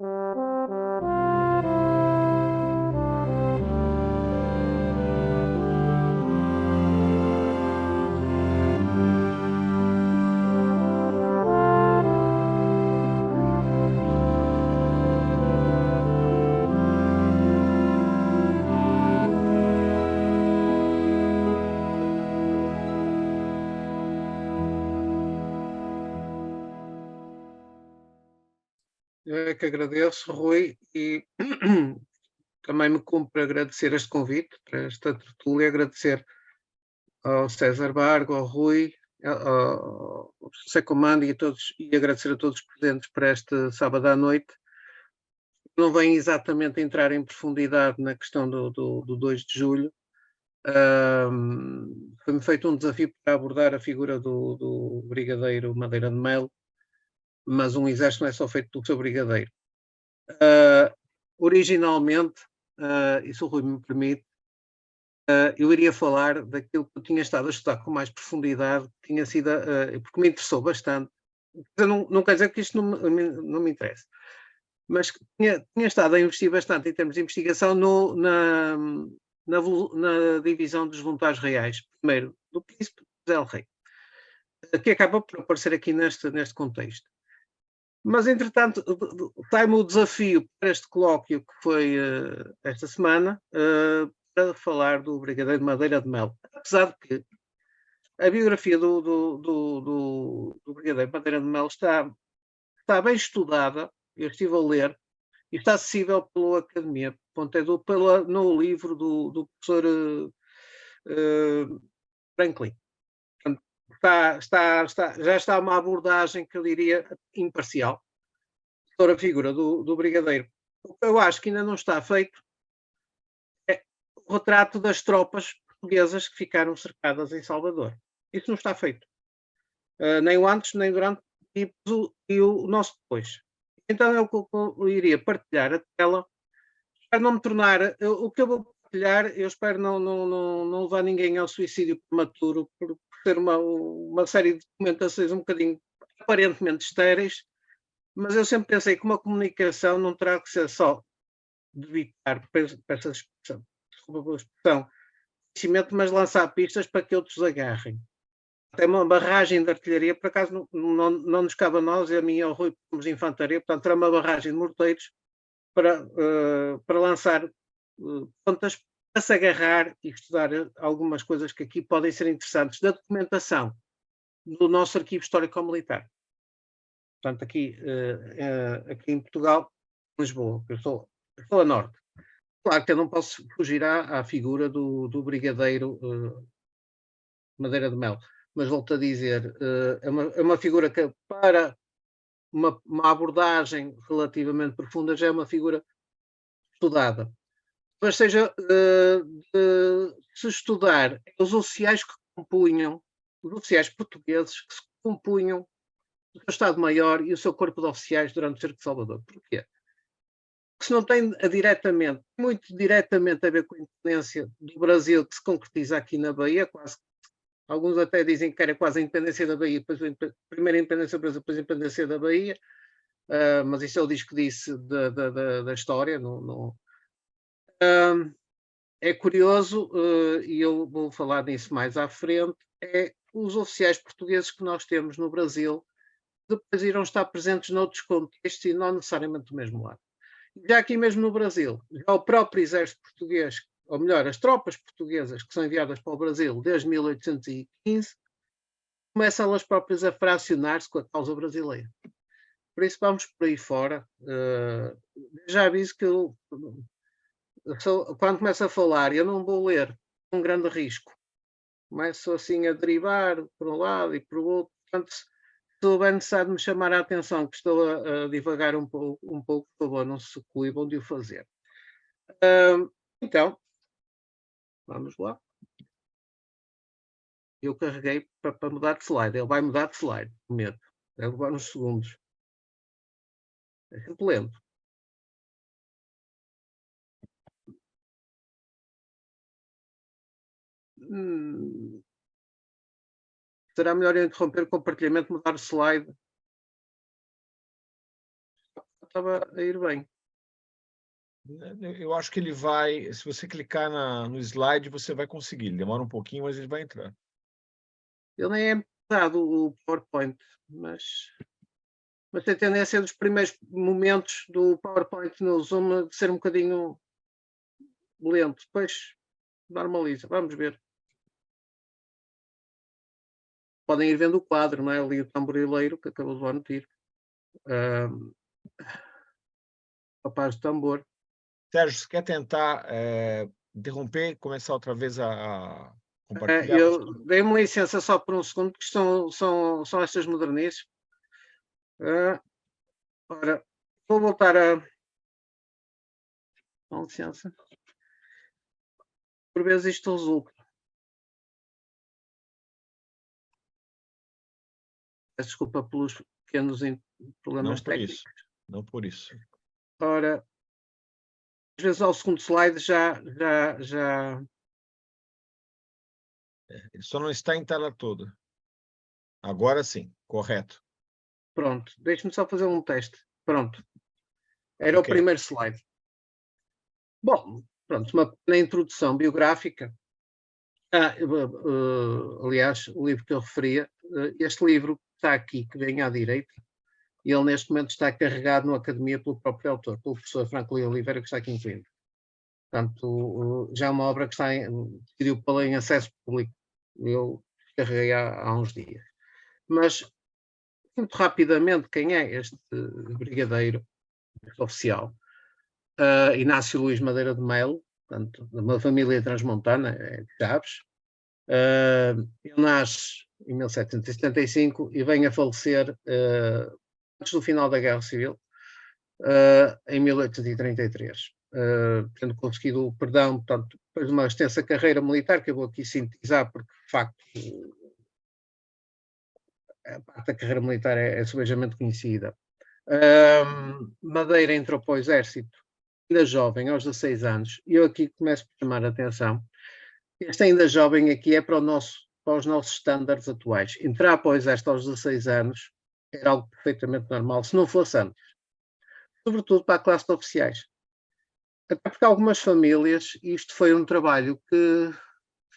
Eu é que agradeço, Rui, e também me cumpre agradecer este convite para esta tertúlia, agradecer ao César Bargo, ao Rui, ao José Comando e agradecer a todos os presentes para este sábado à noite. Não venho exatamente entrar em profundidade na questão do 2 de julho. Foi-me feito um desafio para abordar a figura do Brigadeiro Madeira de Melo, mas um exército não é só feito pelo seu brigadeiro. Originalmente, e se o Rui me permite, eu iria falar daquilo que eu tinha estado a estudar com mais profundidade, que tinha sido, porque me interessou bastante. Não quer dizer que isto não me interessa, mas tinha estado a investir bastante em termos de investigação na divisão dos voluntários reais, primeiro do Príncipe José Rei, que acaba por aparecer aqui neste contexto. Mas, entretanto, sai-me o desafio para este colóquio que foi esta semana, para falar do Brigadeiro de Madeira de Melo. Apesar de que a biografia do Brigadeiro de Madeira de Melo está bem estudada, eu estive a ler, e está acessível pela Academia, no livro do professor Franklin. Já está uma abordagem que eu diria imparcial sobre a figura do Brigadeiro. O que eu acho que ainda não está feito é o retrato das tropas portuguesas que ficaram cercadas em Salvador. Isso não está feito. Nem o antes, nem durante e o nosso depois. Então eu iria partilhar a tela para não me tornar. O que eu vou partilhar, eu espero não levar ninguém ao suicídio prematuro por ser uma série de documentações um bocadinho aparentemente estéreis, mas eu sempre pensei que uma comunicação não terá que ser só de evitar, essa expressão, desculpa a expressão, conhecimento, mas lançar pistas para que outros agarrem. Tem uma barragem de artilharia, por acaso não nos cabe a nós, a mim e ao Rui, somos de infantaria, portanto terá uma barragem de morteiros para lançar pontas para se agarrar e estudar algumas coisas que aqui podem ser interessantes da documentação do nosso arquivo histórico-militar. Portanto, aqui em Portugal, Lisboa, eu estou a norte. Claro que eu não posso fugir à figura do Brigadeiro Madeira de Melo, mas volto a dizer, é uma figura que para uma abordagem relativamente profunda já é uma figura estudada. Mas seja se estudar os oficiais que compunham, os oficiais portugueses que se compunham o seu Estado-Maior e o seu corpo de oficiais durante o cerco de Salvador. Porquê? Porque se não tem muito diretamente a ver com a independência do Brasil que se concretiza aqui na Bahia, quase. Alguns até dizem que era quase a independência da Bahia, depois primeiro a independência do Brasil, depois a independência da Bahia, mas isso é o disco que disse da história. É curioso, e eu vou falar nisso mais à frente, é os oficiais portugueses que nós temos no Brasil depois irão estar presentes noutros contextos e não necessariamente do mesmo lado. Já aqui mesmo no Brasil, já o próprio exército português, ou melhor, as tropas portuguesas que são enviadas para o Brasil desde 1815, começam elas próprias a fracionar-se com a causa brasileira. Por isso vamos por aí fora. Já aviso que quando começo a falar, eu não vou ler um grande risco. Começo assim a derivar por um lado e por outro. Portanto, se houver necessário me chamar a atenção que estou a divagar um pouco, por favor, não se coibam de o fazer. Então, vamos lá. Eu carreguei para mudar de slide. Ele vai mudar de slide, prometo. Vai levar uns segundos. É sempre lento. Será melhor eu interromper o compartilhamento, mudar o slide. estava a ir bem. Eu acho que ele vai, se você clicar no slide, você vai conseguir. Ele demora um pouquinho, mas ele vai entrar. Ele nem é pesado, o PowerPoint, mas tem tendência dos primeiros momentos do PowerPoint no Zoom de ser um bocadinho lento. Depois normaliza. Vamos ver. Podem ir vendo o quadro, não é? Ali o tamborileiro que acabou de lá meter. Rapaz de tambor. Sérgio, você quer tentar interromper e começar outra vez a compartilhar? Dei-me licença só por um segundo, que são estas modernices. Ora, vou voltar a. Com licença. Por vezes isto resulta. Peço desculpa pelos pequenos problemas técnicos. Não por isso. Ora, às vezes ao segundo slide já. Ele só não está em tela toda. Agora sim, correto. Pronto, deixe-me só fazer um teste. Pronto. Era okay. O primeiro slide. Bom, pronto, uma pequena introdução biográfica. Aliás, o livro que eu referia, este livro que está aqui, que vem à direita, ele neste momento está carregado na Academia pelo próprio autor, pelo professor Franklin Oliveira, que está aqui incluído. Portanto, já é uma obra que está decidiu pela em acesso público. Eu carreguei há uns dias. Mas, muito rapidamente, quem é este brigadeiro oficial? Inácio Luís Madeira de Melo, portanto, de uma família transmontana, de Chaves. Ele nasce em 1775 e vem a falecer antes do final da Guerra Civil, em 1833. Tendo conseguido o perdão, portanto, depois de uma extensa carreira militar, que eu vou aqui sintetizar, porque, de facto, a parte da carreira militar é subejamente conhecida. Madeira entrou para o exército ainda jovem, aos 16 anos, e eu aqui começo a chamar a atenção. Este ainda jovem aqui é para os nossos estándares atuais. Entrar para o exército aos 16 anos era algo perfeitamente normal, se não fosse antes. Sobretudo para a classe de oficiais. Até porque algumas famílias, isto foi um trabalho que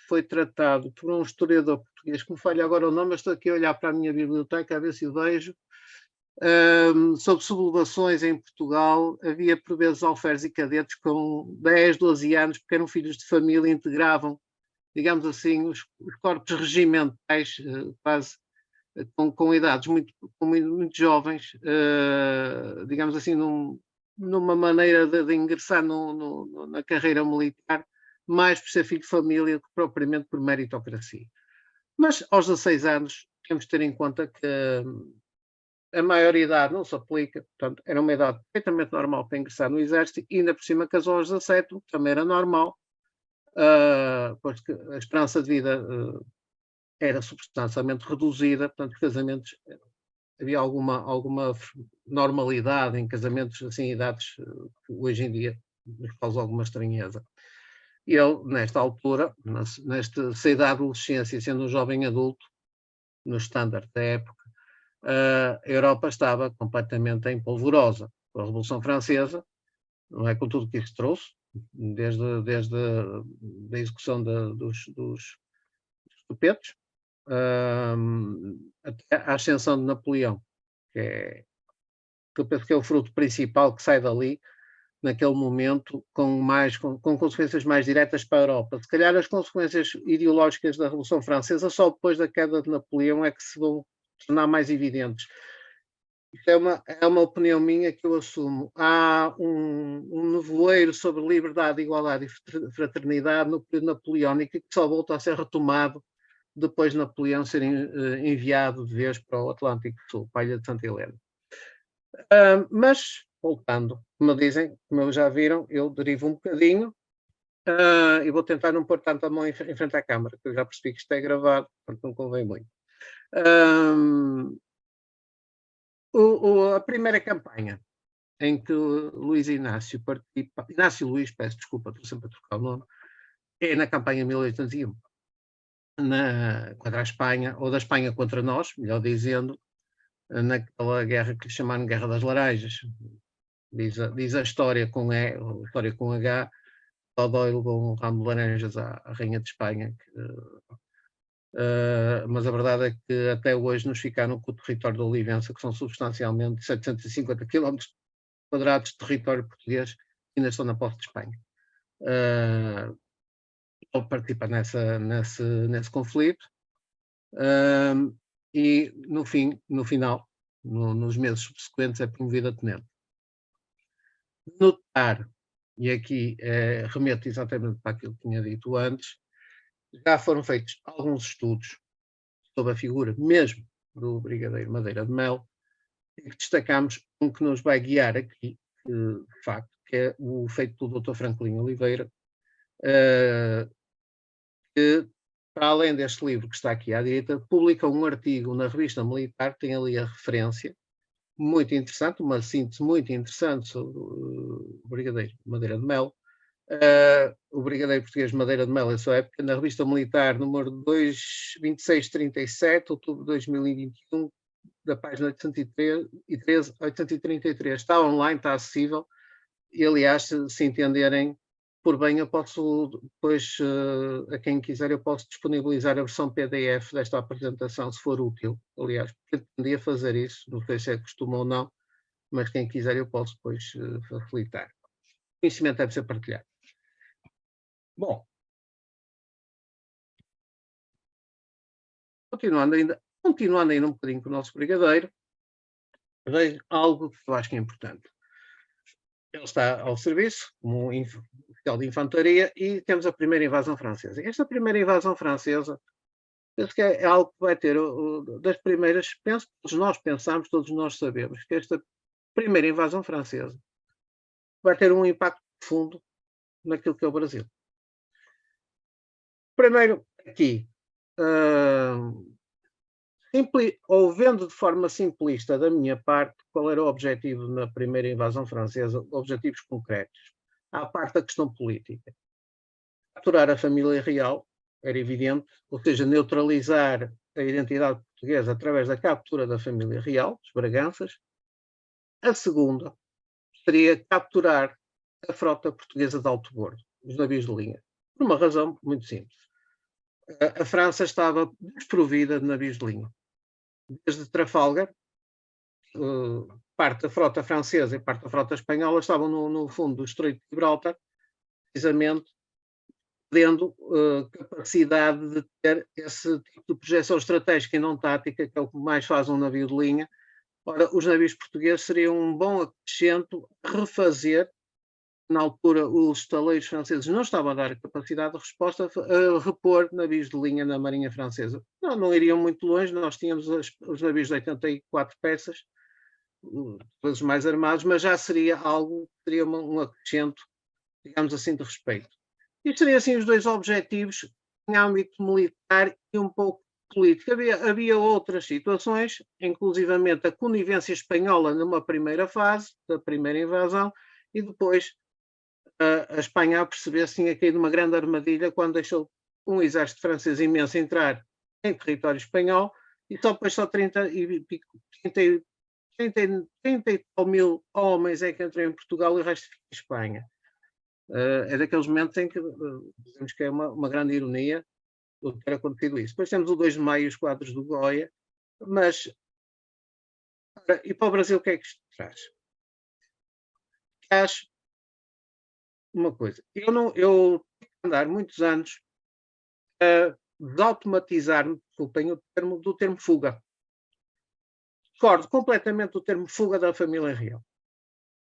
foi tratado por um historiador português, que me falha agora o nome, mas estou aqui a olhar para a minha biblioteca a ver se o vejo. Sobre sublevações em Portugal, havia por vezes alferes e cadetes com 10, 12 anos, porque eram filhos de família e integravam, digamos assim, os corpos regimentais, quase com idades muito jovens, digamos assim, numa maneira de ingressar na carreira militar, mais por ser filho de família do que propriamente por meritocracia. Mas aos 16 anos temos de ter em conta que a maioridade não se aplica, portanto, era uma idade perfeitamente normal para ingressar no exército, e ainda por cima casou aos 17, o que também era normal, pois que a esperança de vida era substancialmente reduzida, portanto, casamentos, havia alguma normalidade em casamentos assim, idades que hoje em dia nos causa alguma estranheza. E ele, nesta altura, nesta idade da adolescência, sendo um jovem adulto, no standard da época, a Europa estava completamente em polvorosa. A Revolução Francesa, não é, com tudo que isso trouxe, desde a execução dos estupetos, até a ascensão de Napoleão, que eu penso que é o fruto principal que sai dali, naquele momento, com consequências mais diretas para a Europa. Se calhar as consequências ideológicas da Revolução Francesa só depois da queda de Napoleão é que se vão tornar mais evidentes. Isto é uma opinião minha que eu assumo. Há um nevoeiro sobre liberdade, igualdade e fraternidade no período napoleónico que só voltou a ser retomado depois de Napoleão ser enviado de vez para o Atlântico Sul, para a Ilha de Santa Helena. Mas, voltando, como já viram, eu derivo um bocadinho e vou tentar não pôr tanto a mão em frente à câmara, porque eu já percebi que isto é gravado, portanto não convém muito. A primeira campanha em que Luís Inácio participa, Inácio Luís, peço desculpa, estou sempre a trocar o nome, é na campanha 1801, contra a Espanha, ou da Espanha contra nós, melhor dizendo, naquela guerra que lhe chamaram Guerra das Laranjas. diz a história com E, a história com H, Dodói levou um ramo de laranjas à Rainha de Espanha, mas a verdade é que até hoje nos ficaram com o território de Olivença, que são substancialmente 750 km quadrados de território português, que ainda estão na posse de Espanha. Ele participa nesse conflito, e no final, nos meses subsequentes, é promovido a tenente. Notar, e aqui remeto exatamente para aquilo que tinha dito antes, já foram feitos alguns estudos sobre a figura mesmo do Brigadeiro Madeira de Mel, e que destacamos um que nos vai guiar aqui, de facto, que é o feito pelo Dr. Franklin Oliveira, que, para além deste livro que está aqui à direita, publica um artigo na Revista Militar, tem ali a referência, muito interessante, uma síntese muito interessante sobre o Brigadeiro Madeira de Mel. O Brigadeiro Português Madeira de Mel, em sua época, na Revista Militar, número 2637, outubro de 2021, da página 813, 833. Está online, está acessível, e aliás, se entenderem por bem, eu posso depois, a quem quiser, eu posso disponibilizar a versão PDF desta apresentação, se for útil. Aliás, pretendia fazer isso, não sei se é costume ou não, mas quem quiser eu posso depois facilitar. O conhecimento deve ser partilhado. Bom, continuando ainda um bocadinho com o nosso brigadeiro, vejo algo que eu acho que é importante. Ele está ao serviço como um oficial de infantaria e temos a primeira invasão francesa. Esta primeira invasão francesa, penso que é algo que vai ter, das primeiras, penso que todos nós pensamos, todos nós sabemos, que esta primeira invasão francesa vai ter um impacto profundo naquilo que é o Brasil. Primeiro, aqui, ou vendo de forma simplista da minha parte qual era o objetivo na primeira invasão francesa, objetivos concretos, à parte da questão política. Capturar a família real, era evidente, ou seja, neutralizar a identidade portuguesa através da captura da família real, dos Braganças. A segunda seria capturar a frota portuguesa de alto bordo, os navios de linha, por uma razão muito simples. A França estava desprovida de navios de linha. Desde Trafalgar, parte da frota francesa e parte da frota espanhola estavam no fundo do Estreito de Gibraltar, precisamente tendo capacidade de ter esse tipo de projeção estratégica e não tática, que é o que mais faz um navio de linha. Ora, os navios portugueses seriam um bom acrescento a refazer. Na altura, os estaleiros franceses não estavam a dar capacidade de resposta a repor navios de linha na Marinha Francesa. Não iriam muito longe, nós tínhamos os navios de 84 peças, todos mais armados, mas já seria algo, seria um acrescento, digamos assim, de respeito. Isto seriam assim os dois objetivos em âmbito militar e um pouco político. Havia outras situações, inclusivamente a conivência espanhola numa primeira fase, da primeira invasão, e depois a Espanha a perceber se tinha caído uma grande armadilha quando deixou um exército francês imenso entrar em território espanhol e só depois 30 e tal mil homens é que entram em Portugal e o resto fica em Espanha. É daqueles momentos em que dizemos que é uma grande ironia o ter acontecido isso. Depois temos o 2 de maio e os quadros do Goya, mas e para o Brasil o que é que isto traz? Traz uma coisa, eu tive que andar muitos anos a desautomatizar-me, desculpem o termo, do termo fuga. Discordo completamente do termo fuga da família real.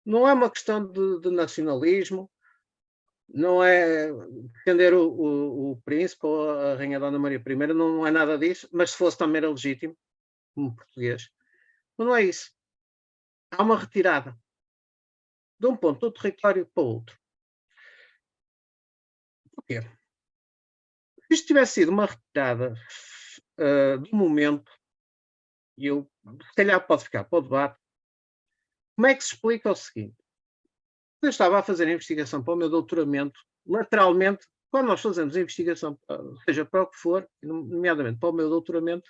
Não é uma questão de nacionalismo, não é defender o príncipe ou a rainha Dona Maria I, não é nada disso, mas se fosse também era legítimo, como português. Mas não é isso. Há uma retirada de um ponto do território para o outro. Porquê? Se isto tivesse sido uma retirada do momento, e eu, se calhar pode ficar para o debate, como é que se explica o seguinte? Eu estava a fazer a investigação para o meu doutoramento, lateralmente, quando nós fazemos a investigação, seja para o que for, nomeadamente para o meu doutoramento,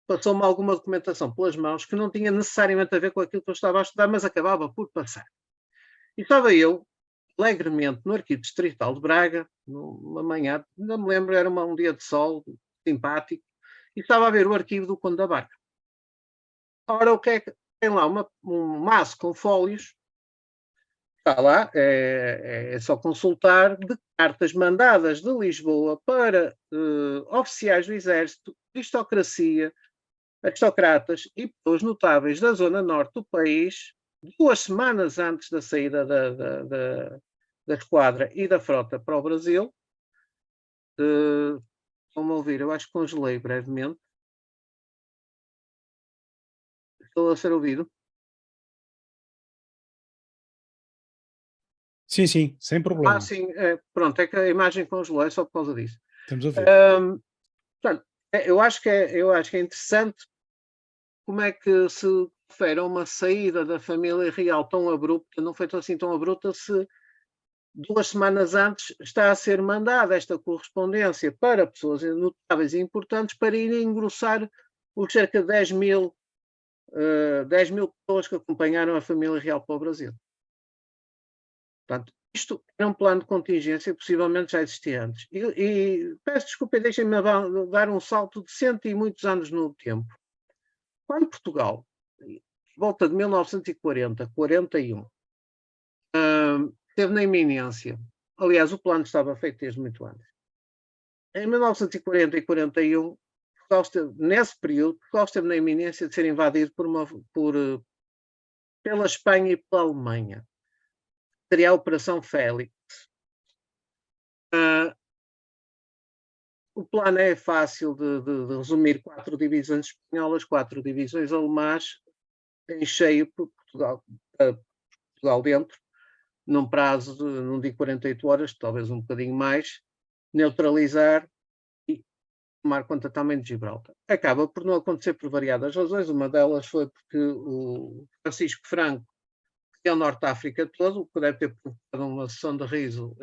passou-me alguma documentação pelas mãos que não tinha necessariamente a ver com aquilo que eu estava a estudar, mas acabava por passar. E estava eu, alegremente, no Arquivo Distrital de Braga, numa manhã, não me lembro, era um dia de sol, simpático, e estava a ver o arquivo do Conde da Barca. Ora, o que é que tem lá? Um maço com fólios, está lá, é só consultar, de cartas mandadas de Lisboa para oficiais do Exército, aristocratas e pessoas notáveis da zona norte do país, 2 semanas antes da saída da esquadra e da frota para o Brasil. Vão-me ouvir, eu acho que congelei brevemente. Estou a ser ouvido? Sim, sim, sem problema. Sim, pronto, é que a imagem congelou, é só por causa disso. Estamos a ver. Portanto, eu acho que é interessante como é que se refere a uma saída da família real tão abrupta, não foi assim tão abrupta, se 2 semanas antes está a ser mandada esta correspondência para pessoas notáveis e importantes para ir engrossar os cerca de 10 mil pessoas que acompanharam a família real para o Brasil. Portanto, isto era um plano de contingência que possivelmente já existia antes. E peço desculpa, deixem-me dar um salto de 100 e muitos anos no tempo. Quando Portugal, volta de 1940, 41, esteve na iminência, aliás, o plano estava feito desde muito antes. Em 1940 e 41, nesse período, Portugal esteve na iminência de ser invadido pela Espanha e pela Alemanha. Seria a Operação Félix. O plano é fácil de resumir: 4 divisões espanholas, 4 divisões alemãs, em cheio por Portugal dentro, num prazo de, não digo 48 horas, talvez um bocadinho mais, neutralizar e tomar conta também de Gibraltar. Acaba por não acontecer por variadas razões. Uma delas foi porque o Francisco Franco é o Norte de África todo, o que deve ter provocado uma sessão de riso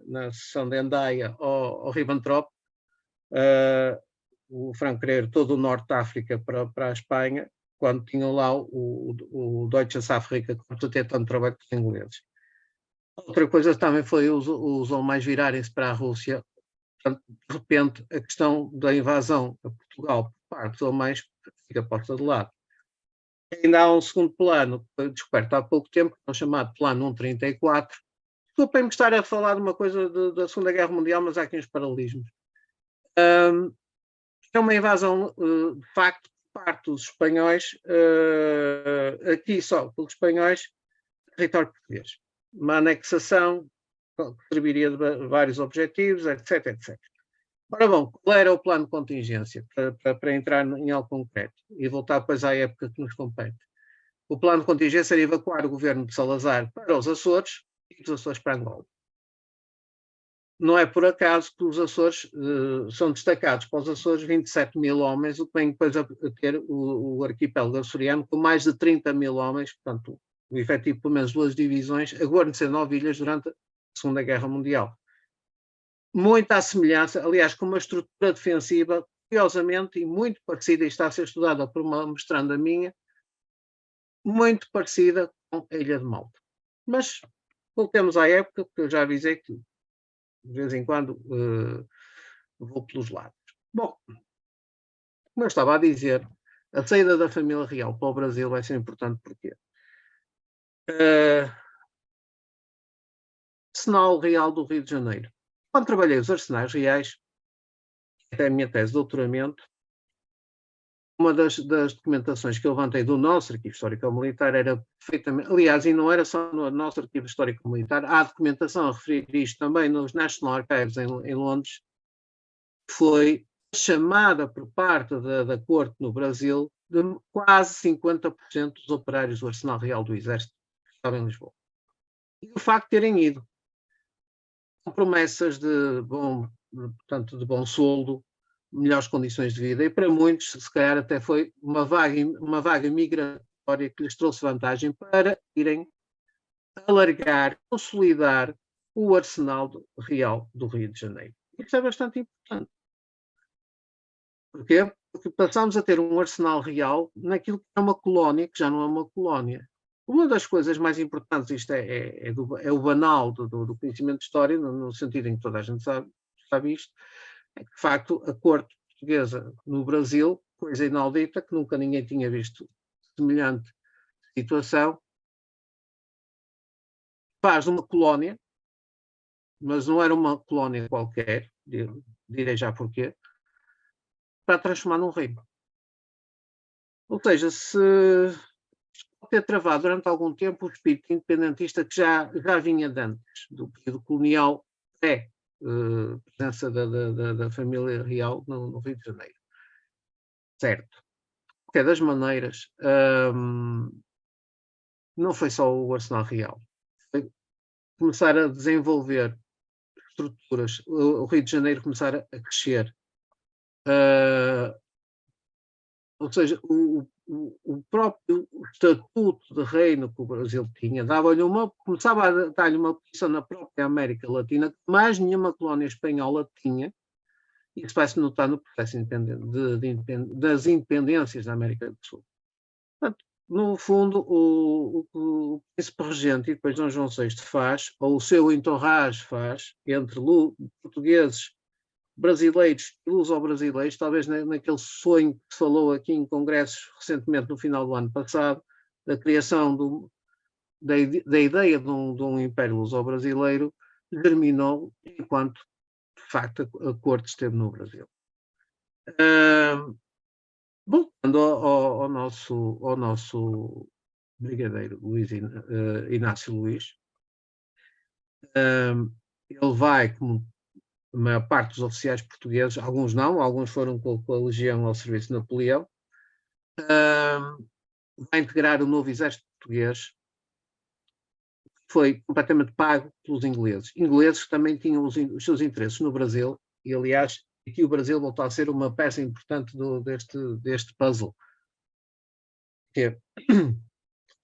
na sessão de Andaia ao Ribbentrop. O Franco querer todo o Norte de África para a Espanha, quando tinham lá o Deutsche Afrika, que ter tanto trabalho com os ingleses. Outra coisa também foi os alemães virarem-se para a Rússia. Portanto, de repente, a questão da invasão a Portugal por parte dos alemães fica posta de lado. Ainda há um segundo plano, que foi descoberto há pouco tempo, que é o chamado Plano 134. Desculpem-me estar a falar de uma coisa da Segunda Guerra Mundial, mas há aqui uns paralelismos. É uma invasão, de facto, por parte dos espanhóis, aqui só pelos espanhóis, território português. Uma anexação que serviria de vários objetivos, etc, etc. Ora bom, qual era o plano de contingência, para entrar em algo concreto e voltar depois à época que nos compete? O plano de contingência era evacuar o governo de Salazar para os Açores e dos Açores para Angola. Não é por acaso que os Açores são destacados para os Açores 27 mil homens, o que vem depois a ter o arquipélago açoriano com mais de 30 mil homens, portanto, o efetivo pelo menos 2 divisões, a guarnecer 9 ilhas durante a Segunda Guerra Mundial. Muita semelhança, aliás, com uma estrutura defensiva, curiosamente, e muito parecida, e está a ser estudada por uma mestranda minha, muito parecida com a Ilha de Malta. Mas voltemos à época, porque eu já avisei que de vez em quando vou pelos lados. Bom, como eu estava a dizer, a saída da família real para o Brasil vai ser importante porque Arsenal Real do Rio de Janeiro. Quando trabalhei os arsenais reais, até a minha tese de doutoramento, uma das documentações que eu levantei do nosso Arquivo Histórico-Militar era perfeitamente, aliás, e não era só no nosso Arquivo Histórico-Militar, há documentação a referir isto também nos National Archives em Londres, foi chamada por parte da Corte no Brasil de quase 50% dos operários do Arsenal Real do Exército que estavam em Lisboa. E o facto de terem ido com promessas de bom soldo, melhores condições de vida, e para muitos, se calhar, até foi uma vaga migratória que lhes trouxe vantagem para irem alargar, consolidar o arsenal real do Rio de Janeiro. Isso é bastante importante. Porquê? Porque passamos a ter um arsenal real naquilo que é uma colónia, que já não é uma colónia. Uma das coisas mais importantes, isto é o banal do conhecimento de história, no sentido em que toda a gente sabe isto, é que, de facto, a corte portuguesa no Brasil, coisa inaudita, que nunca ninguém tinha visto semelhante situação, faz uma colónia, mas não era uma colónia qualquer, direi já porquê, para transformar num reino. Ou seja, se ter travado durante algum tempo o espírito independentista que já vinha de antes, do período colonial presença da família real no Rio de Janeiro. Certo. De qualquer das maneiras, não foi só o Arsenal Real. Foi começar a desenvolver estruturas, o Rio de Janeiro começar a crescer. Ou seja, o próprio estatuto de reino que o Brasil tinha começava a dar-lhe uma posição na própria América Latina que mais nenhuma colónia espanhola tinha. Isso vai-se notar no processo das independências da América do Sul. Portanto, no fundo, o príncipe regente e depois Dom João VI faz, ou o seu entourage faz, entre portugueses, brasileiros e luso-brasileiros, talvez naquele sonho que se falou aqui em congressos recentemente no final do ano passado, da criação da ideia de um império luso-brasileiro, germinou enquanto, de facto, a corte esteve no Brasil. Voltando ao nosso brigadeiro Inácio Luís, ele vai, como a maior parte dos oficiais portugueses, alguns não, alguns foram com a Legião ao serviço de Napoleão, vai integrar o novo exército português, que foi completamente pago pelos ingleses. Ingleses que também tinham os seus interesses no Brasil, e aliás, aqui o Brasil voltou a ser uma peça importante deste puzzle. Que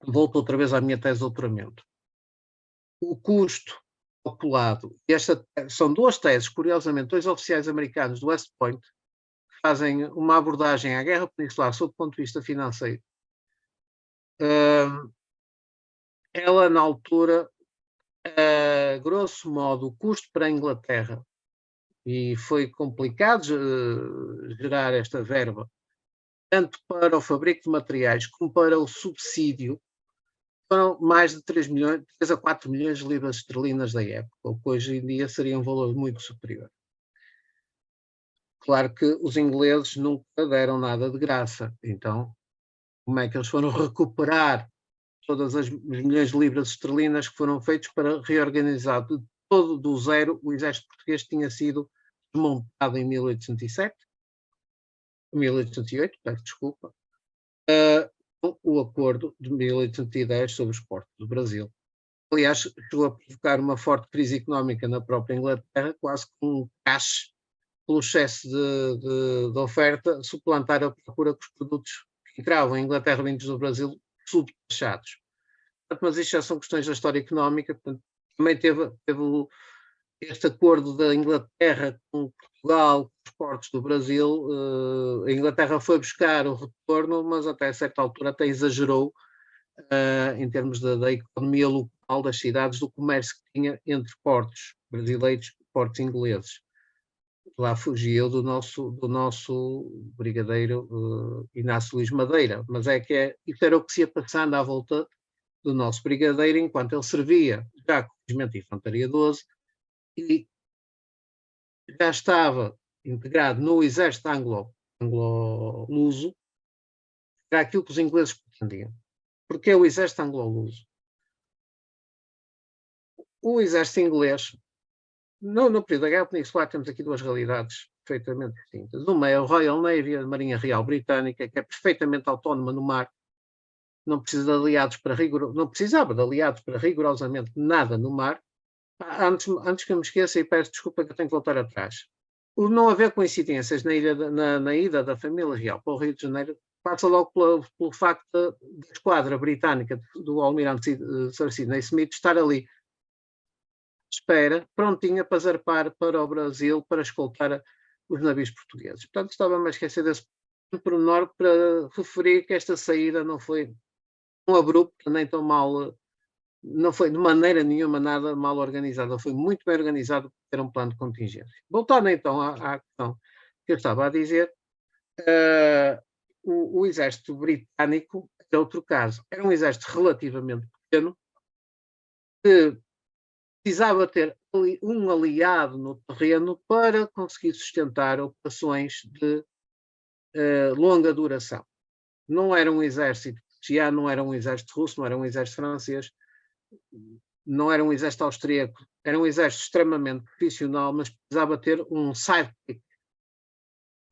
volto outra vez à minha tese de doutoramento. O custo calculado, são duas teses, curiosamente, dois oficiais americanos do West Point, que fazem uma abordagem à Guerra Peninsular sob o ponto de vista financeiro. Ela, na altura, grosso modo, o custo para a Inglaterra, e foi complicado gerar esta verba, tanto para o fabrico de materiais como para o subsídio, foram mais de 3 a 4 milhões de libras esterlinas da época, o que hoje em dia seria um valor muito superior. Claro que os ingleses nunca deram nada de graça, então como é que eles foram recuperar todas as milhões de libras esterlinas que foram feitos para reorganizar todo do zero? O exército português tinha sido desmontado em 1807, 1808, peço desculpa, o acordo de 1810 sobre os portos do Brasil. Aliás, chegou a provocar uma forte crise económica na própria Inglaterra, quase com um crash pelo excesso de oferta, suplantar a procura que os produtos que entravam em Inglaterra vindos do Brasil subtaxados. Mas isto já são questões da história económica, portanto, também teve este acordo da Inglaterra com Portugal, com os portos do Brasil. A Inglaterra foi buscar o retorno, mas até a certa altura até exagerou em termos da economia local das cidades, do comércio que tinha entre portos brasileiros e portos ingleses. Lá fugiu do nosso brigadeiro Inácio Luís Madeira, mas isso era o que se ia passando à volta do nosso brigadeiro, enquanto ele servia já com o regimento de Infantaria 12 e já estava integrado no exército anglo-luso, era aquilo que os ingleses pretendiam. Porque o exército anglo-luso? O exército inglês, no período da Guerra Peninsular, temos aqui duas realidades perfeitamente distintas. Uma é a Royal Navy, a Marinha Real Britânica, que é perfeitamente autónoma no mar, não precisava de aliados para rigorosamente nada no mar. Antes que eu me esqueça, e peço desculpa que eu tenho que voltar atrás. O não haver coincidências na ida da família real para o Rio de Janeiro passa logo pelo facto da esquadra britânica do almirante Sir Sidney Smith estar ali, prontinha para zarpar para o Brasil, para escoltar os navios portugueses. Portanto, estava-me a esquecer desse pormenor para referir que esta saída não foi tão abrupta, nem tão mal, não foi de maneira nenhuma nada mal organizado, foi muito bem organizado para ter um plano de contingência. Voltando então à questão que eu estava a dizer, o exército britânico é outro caso. Era um exército relativamente pequeno, que precisava ter um aliado no terreno para conseguir sustentar operações de longa duração. Não era um exército já não era um exército russo, não era um exército francês, não era um exército austríaco, era um exército extremamente profissional, mas precisava ter um sidekick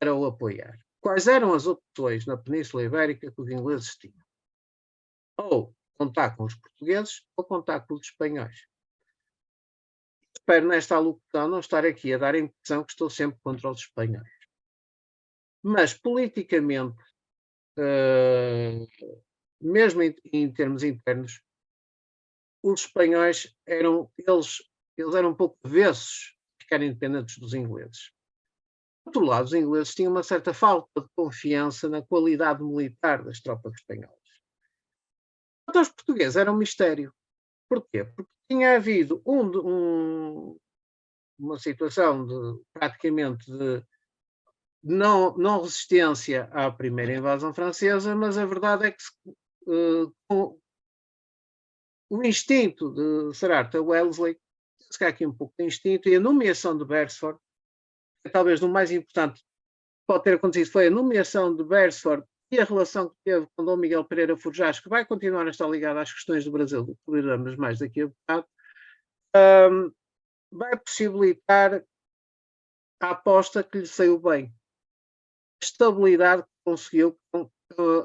para o apoiar. Quais eram as opções na Península Ibérica que os ingleses tinham? Ou contar com os portugueses ou contar com os espanhóis. Espero nesta alocução não estar aqui a dar a impressão que estou sempre contra os espanhóis. Mas politicamente, mesmo em termos internos, os espanhóis eles eram um pouco avessos a ficarem independentes dos ingleses. Por outro lado, os ingleses tinham uma certa falta de confiança na qualidade militar das tropas espanholas. Quanto aos portugueses, era um mistério. Porquê? Porque tinha havido uma situação de praticamente de não resistência à primeira invasão francesa, mas a verdade é que o instinto de Sir Arthur Wellesley, se calhar aqui um pouco de instinto, e a nomeação de Beresford, que talvez o mais importante que pode ter acontecido foi a nomeação de Beresford e a relação que teve com Dom Miguel Pereira Forjás, que vai continuar a estar ligada às questões do Brasil, do que veremos mais daqui a bocado, vai possibilitar a aposta que lhe saiu bem. A estabilidade que conseguiu com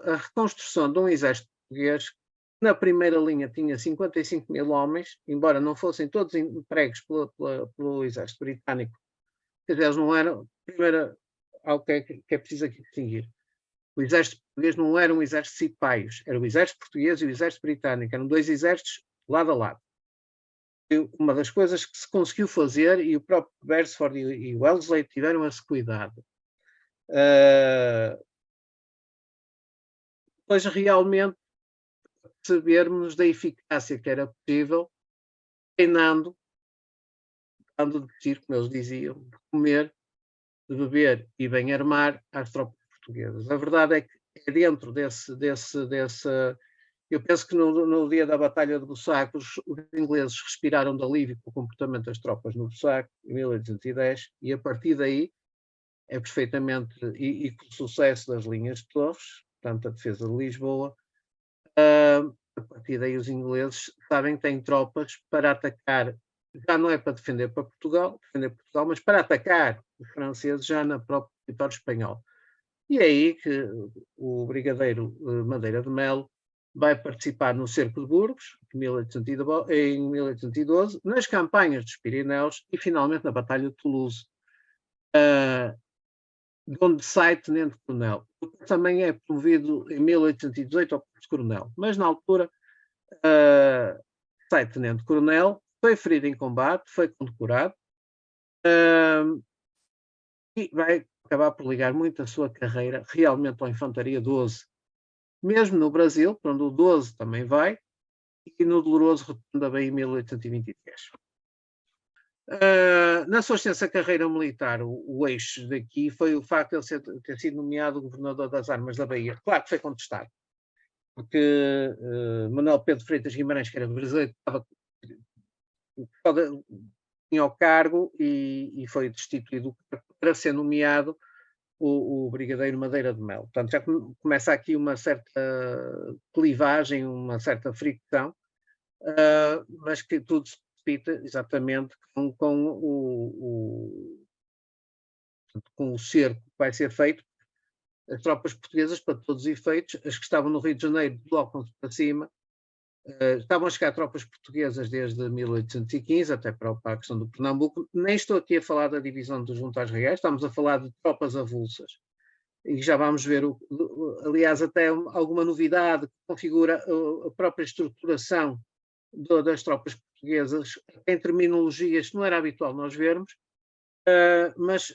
a reconstrução de um exército português que na primeira linha tinha 55 mil homens, embora não fossem todos empregos pelo exército britânico. Quer dizer, eles não eram, primeiro, algo que é preciso aqui distinguir. O exército português não era um exército de cipaios, era o exército português e o exército britânico, eram dois exércitos lado a lado. E uma das coisas que se conseguiu fazer, e o próprio Beresford e Wellesley tiveram esse cuidado, depois realmente percebermos da eficácia que era possível, treinando, dando de vestir, como eles diziam, de comer, de beber e bem armar às tropas portuguesas. A verdade é que é dentro desse eu penso que no dia da Batalha de Bussac, os ingleses respiraram de alívio com o comportamento das tropas no Bussac, em 1810, e a partir daí é perfeitamente, e com o sucesso das linhas de Torres, portanto a defesa de Lisboa, a partir daí os ingleses sabem que têm tropas para atacar, já não é para defender Portugal, mas para atacar os franceses já no próprio território espanhol. E é aí que o brigadeiro Madeira de Melo vai participar no cerco de Burgos, em 1812, nas campanhas dos Pirineus e finalmente na Batalha de Toulouse, de onde sai tenente-coronel. Também é promovido em 1818 ao posto-coronel, mas na altura sai tenente-coronel, foi ferido em combate, foi condecorado e vai acabar por ligar muito a sua carreira realmente à Infantaria 12. Mesmo no Brasil, onde o 12 também vai, e no doloroso retorno da Bahia em 1823. Na sua extensa carreira militar, o eixo daqui foi o facto de ele ter sido nomeado governador das armas da Bahia. Claro que foi contestado, porque Manuel Pedro Freitas Guimarães, que era brasileiro, tinha o cargo e foi destituído para ser nomeado o brigadeiro Madeira de Melo. Portanto, já começa aqui uma certa clivagem, uma certa fricção, mas que tudo se repita exatamente com o cerco que vai ser feito. As tropas portuguesas, para todos os efeitos, as que estavam no Rio de Janeiro, deslocam-se para cima. Estavam a chegar tropas portuguesas desde 1815, até para a questão do Pernambuco. Nem estou aqui a falar da divisão dos juntais reais, estamos a falar de tropas avulsas. E já vamos ver, aliás, até alguma novidade que configura a própria estruturação das tropas portuguesas em terminologias que não era habitual nós vermos, mas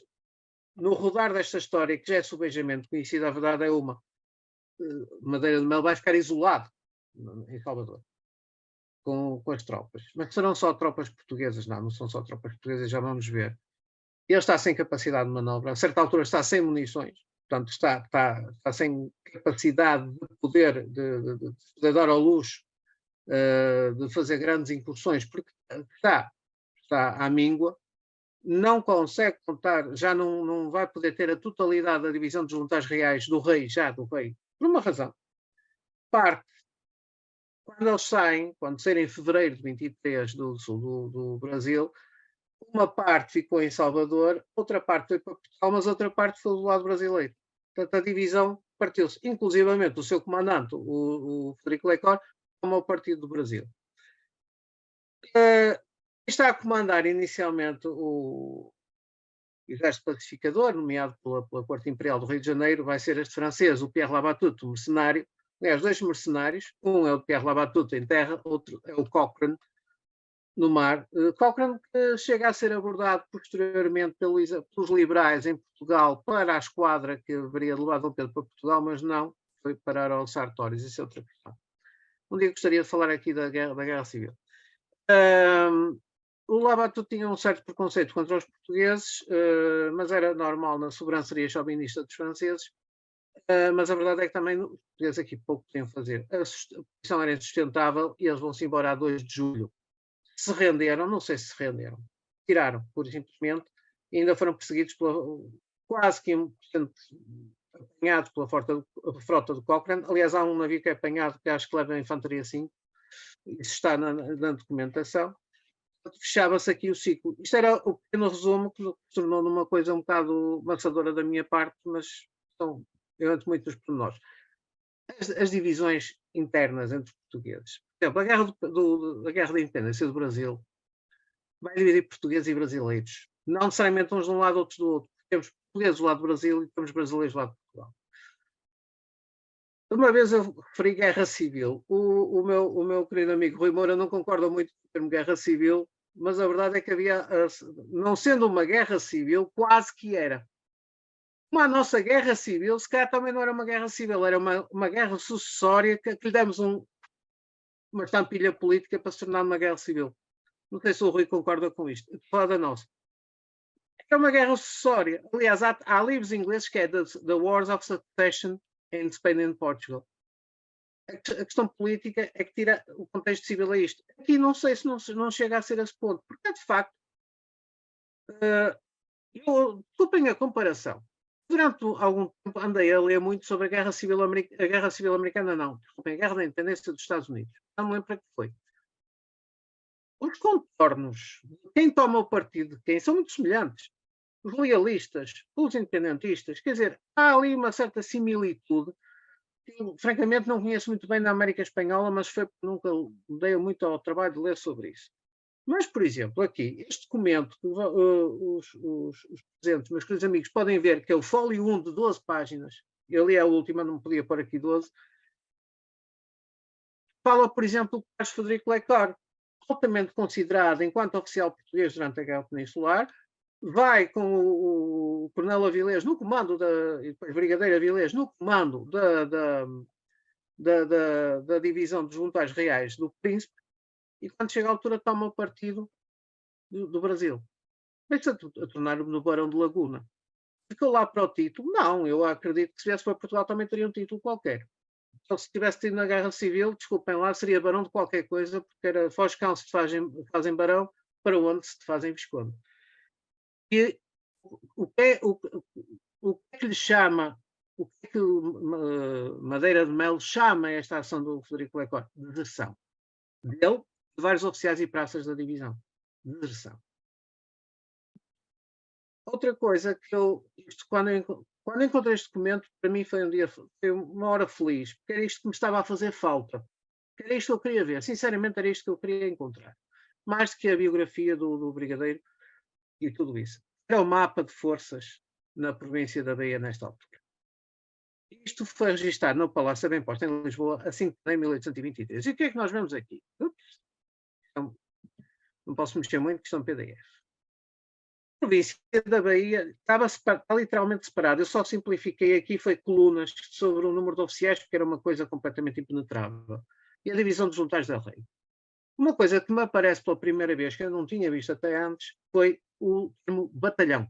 no rodar desta história, que já é subejamente conhecida, a verdade é uma. Madeira de Melo vai ficar isolado em Salvador, com as tropas. Mas serão só tropas portuguesas? Não, não são só tropas portuguesas, já vamos ver. Ele está sem capacidade de manobra, a certa altura está sem munições, portanto está sem capacidade de poder, de poder dar ao luxo de fazer grandes incursões, porque está à míngua, não consegue contar, já não vai poder ter a totalidade da divisão dos voluntários reais do rei, por uma razão. Parte, quando eles saem, quando saírem em fevereiro de 23 do sul do Brasil, uma parte ficou em Salvador, outra parte foi para Portugal, mas outra parte foi do lado brasileiro. Portanto, a divisão partiu-se. Inclusivamente, o seu comandante, o Frederico Lecor, tomou o Partido do Brasil. Está a comandar inicialmente o Exército Pacificador, nomeado pela Corte Imperial do Rio de Janeiro, vai ser este francês, o Pierre Labatut, o mercenário. Aliás, dois mercenários, um é o Pierre Labatut em terra, outro é o Cochrane, no mar. Cochrane que chega a ser abordado posteriormente pelos liberais em Portugal para a esquadra que haveria levado Dom Pedro para Portugal, mas não, foi parar aos Sartórios, isso é outra questão. Um dia gostaria de falar aqui da Guerra Civil. O Labatut tinha um certo preconceito contra os portugueses, mas era normal na sobranceria chauvinista dos franceses. Mas a verdade é que também os portugueses aqui pouco podiam fazer. A posição era insustentável e eles vão-se embora a 2 de julho. Se renderam, não sei se renderam, tiraram, pura e simplesmente, e ainda foram perseguidos quase que apanhados pela frota do Cochrane. Aliás, há um navio que é apanhado, que acho que leva a infantaria 5, isso está na documentação. Fechava-se aqui o ciclo. Isto era o pequeno resumo que se tornou numa coisa um bocado maçadora da minha parte, mas eu entro muito nos pormenores. As divisões internas entre portugueses. Por exemplo, a guerra da independência do Brasil vai dividir portugueses e brasileiros. Não necessariamente uns de um lado, outros do outro. Temos portugueses do lado do Brasil e temos brasileiros do lado de Portugal. Uma vez eu referi guerra civil. O meu querido amigo Rui Moura não concorda muito com o termo guerra civil, mas a verdade é que havia, não sendo uma guerra civil, quase que era. Como a nossa guerra civil, se calhar também não era uma guerra civil, era uma guerra sucessória que lhe demos uma estampilha política para se tornar uma guerra civil. Não sei se o Rui concorda com isto. Fala da nossa. É uma guerra sucessória. Aliás, há livros ingleses que é The Wars of Succession in Spain and Portugal. A questão política é que tira o contexto civil a isto. Aqui não sei se não chega a ser esse ponto, porque de facto, desculpem a comparação. Durante algum tempo andei a ler muito sobre a Guerra Civil Americana, não, desculpem, a Guerra da Independência dos Estados Unidos. Não me lembro para que foi. Os contornos de quem toma o partido de quem são muito semelhantes. Os legalistas, os independentistas, quer dizer, há ali uma certa similitude que eu, francamente, não conheço muito bem na América Espanhola, mas nunca dei muito ao trabalho de ler sobre isso. Mas, por exemplo, aqui, este documento que os presentes, meus queridos amigos, podem ver que é o fólio 1 de 12 páginas, eu li a última, não podia pôr aqui 12, fala, por exemplo, do Carlos Frederico Lecor, altamente considerado enquanto oficial português durante a Guerra Peninsular, vai com o Coronel Avilés no comando, e depois Brigadeiro Avilés no comando da divisão dos voluntários reais do Príncipe, e quando chega à altura toma o partido do Brasil. Vai-se a tornar-me no Barão de Laguna. Ficou lá para o título? Não, eu acredito que se viesse para Portugal também teria um título qualquer. Então, se tivesse tido na Guerra Civil, desculpem lá, seria barão de qualquer coisa, porque era Foscão se te fazem barão, para onde se te fazem visconde. E o que é que lhe chama, o que é que Madeira de Melo chama esta ação do Frederico Lecor? Deserção. Dele, de vários oficiais e praças da divisão. Deserção. Outra coisa que quando encontrei este documento, para mim foi uma hora feliz, porque era isto que me estava a fazer falta. Era isto que eu queria ver. Sinceramente, era isto que eu queria encontrar. Mais do que a biografia do Brigadeiro e tudo isso. Era o mapa de forças na província da Bahia nesta altura. Isto foi registado no Palácio Bem Posto, em Lisboa, assim em 1823. E o que é que nós vemos aqui? Então, não posso mexer muito, que são PDF. A província da Bahia está literalmente separada. Eu só simplifiquei aqui, foi colunas sobre o número de oficiais, porque era uma coisa completamente impenetrável. e a divisão dos voluntários del Rei. Uma coisa que me aparece pela primeira vez, que eu não tinha visto até antes, foi o termo batalhão.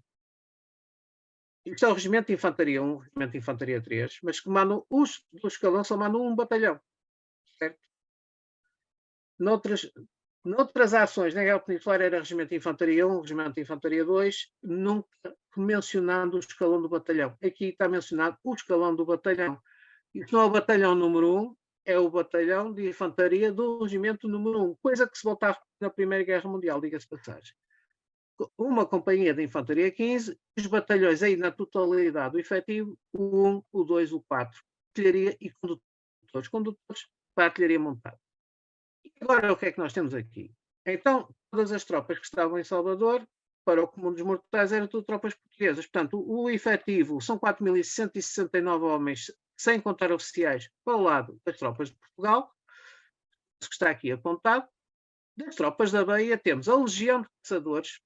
Isto é o Regimento de Infantaria 1, Regimento de Infantaria 3, mas que mandam os do escalão só mandam um batalhão, certo? Noutras ações na Guerra Peninsular era Regimento de Infantaria 1, Regimento de Infantaria 2, nunca mencionando o escalão do batalhão. Aqui está mencionado o escalão do batalhão. Isto não é o batalhão número 1, é o batalhão de infantaria do regimento número 1, coisa que se voltava na Primeira Guerra Mundial, diga-se de passagem. Uma companhia de infantaria 15, os batalhões aí na totalidade do efetivo, o 1, o 2, o 4, artilharia e condutores para a artilharia montada. E agora o que é que nós temos aqui? Então, todas as tropas que estavam em Salvador, para o comum dos mortais, eram tudo tropas portuguesas. Portanto, o efetivo são 4.169 homens, sem contar oficiais, para o lado das tropas de Portugal, que está aqui apontado. Das tropas da Bahia temos a Legião de Caçadores.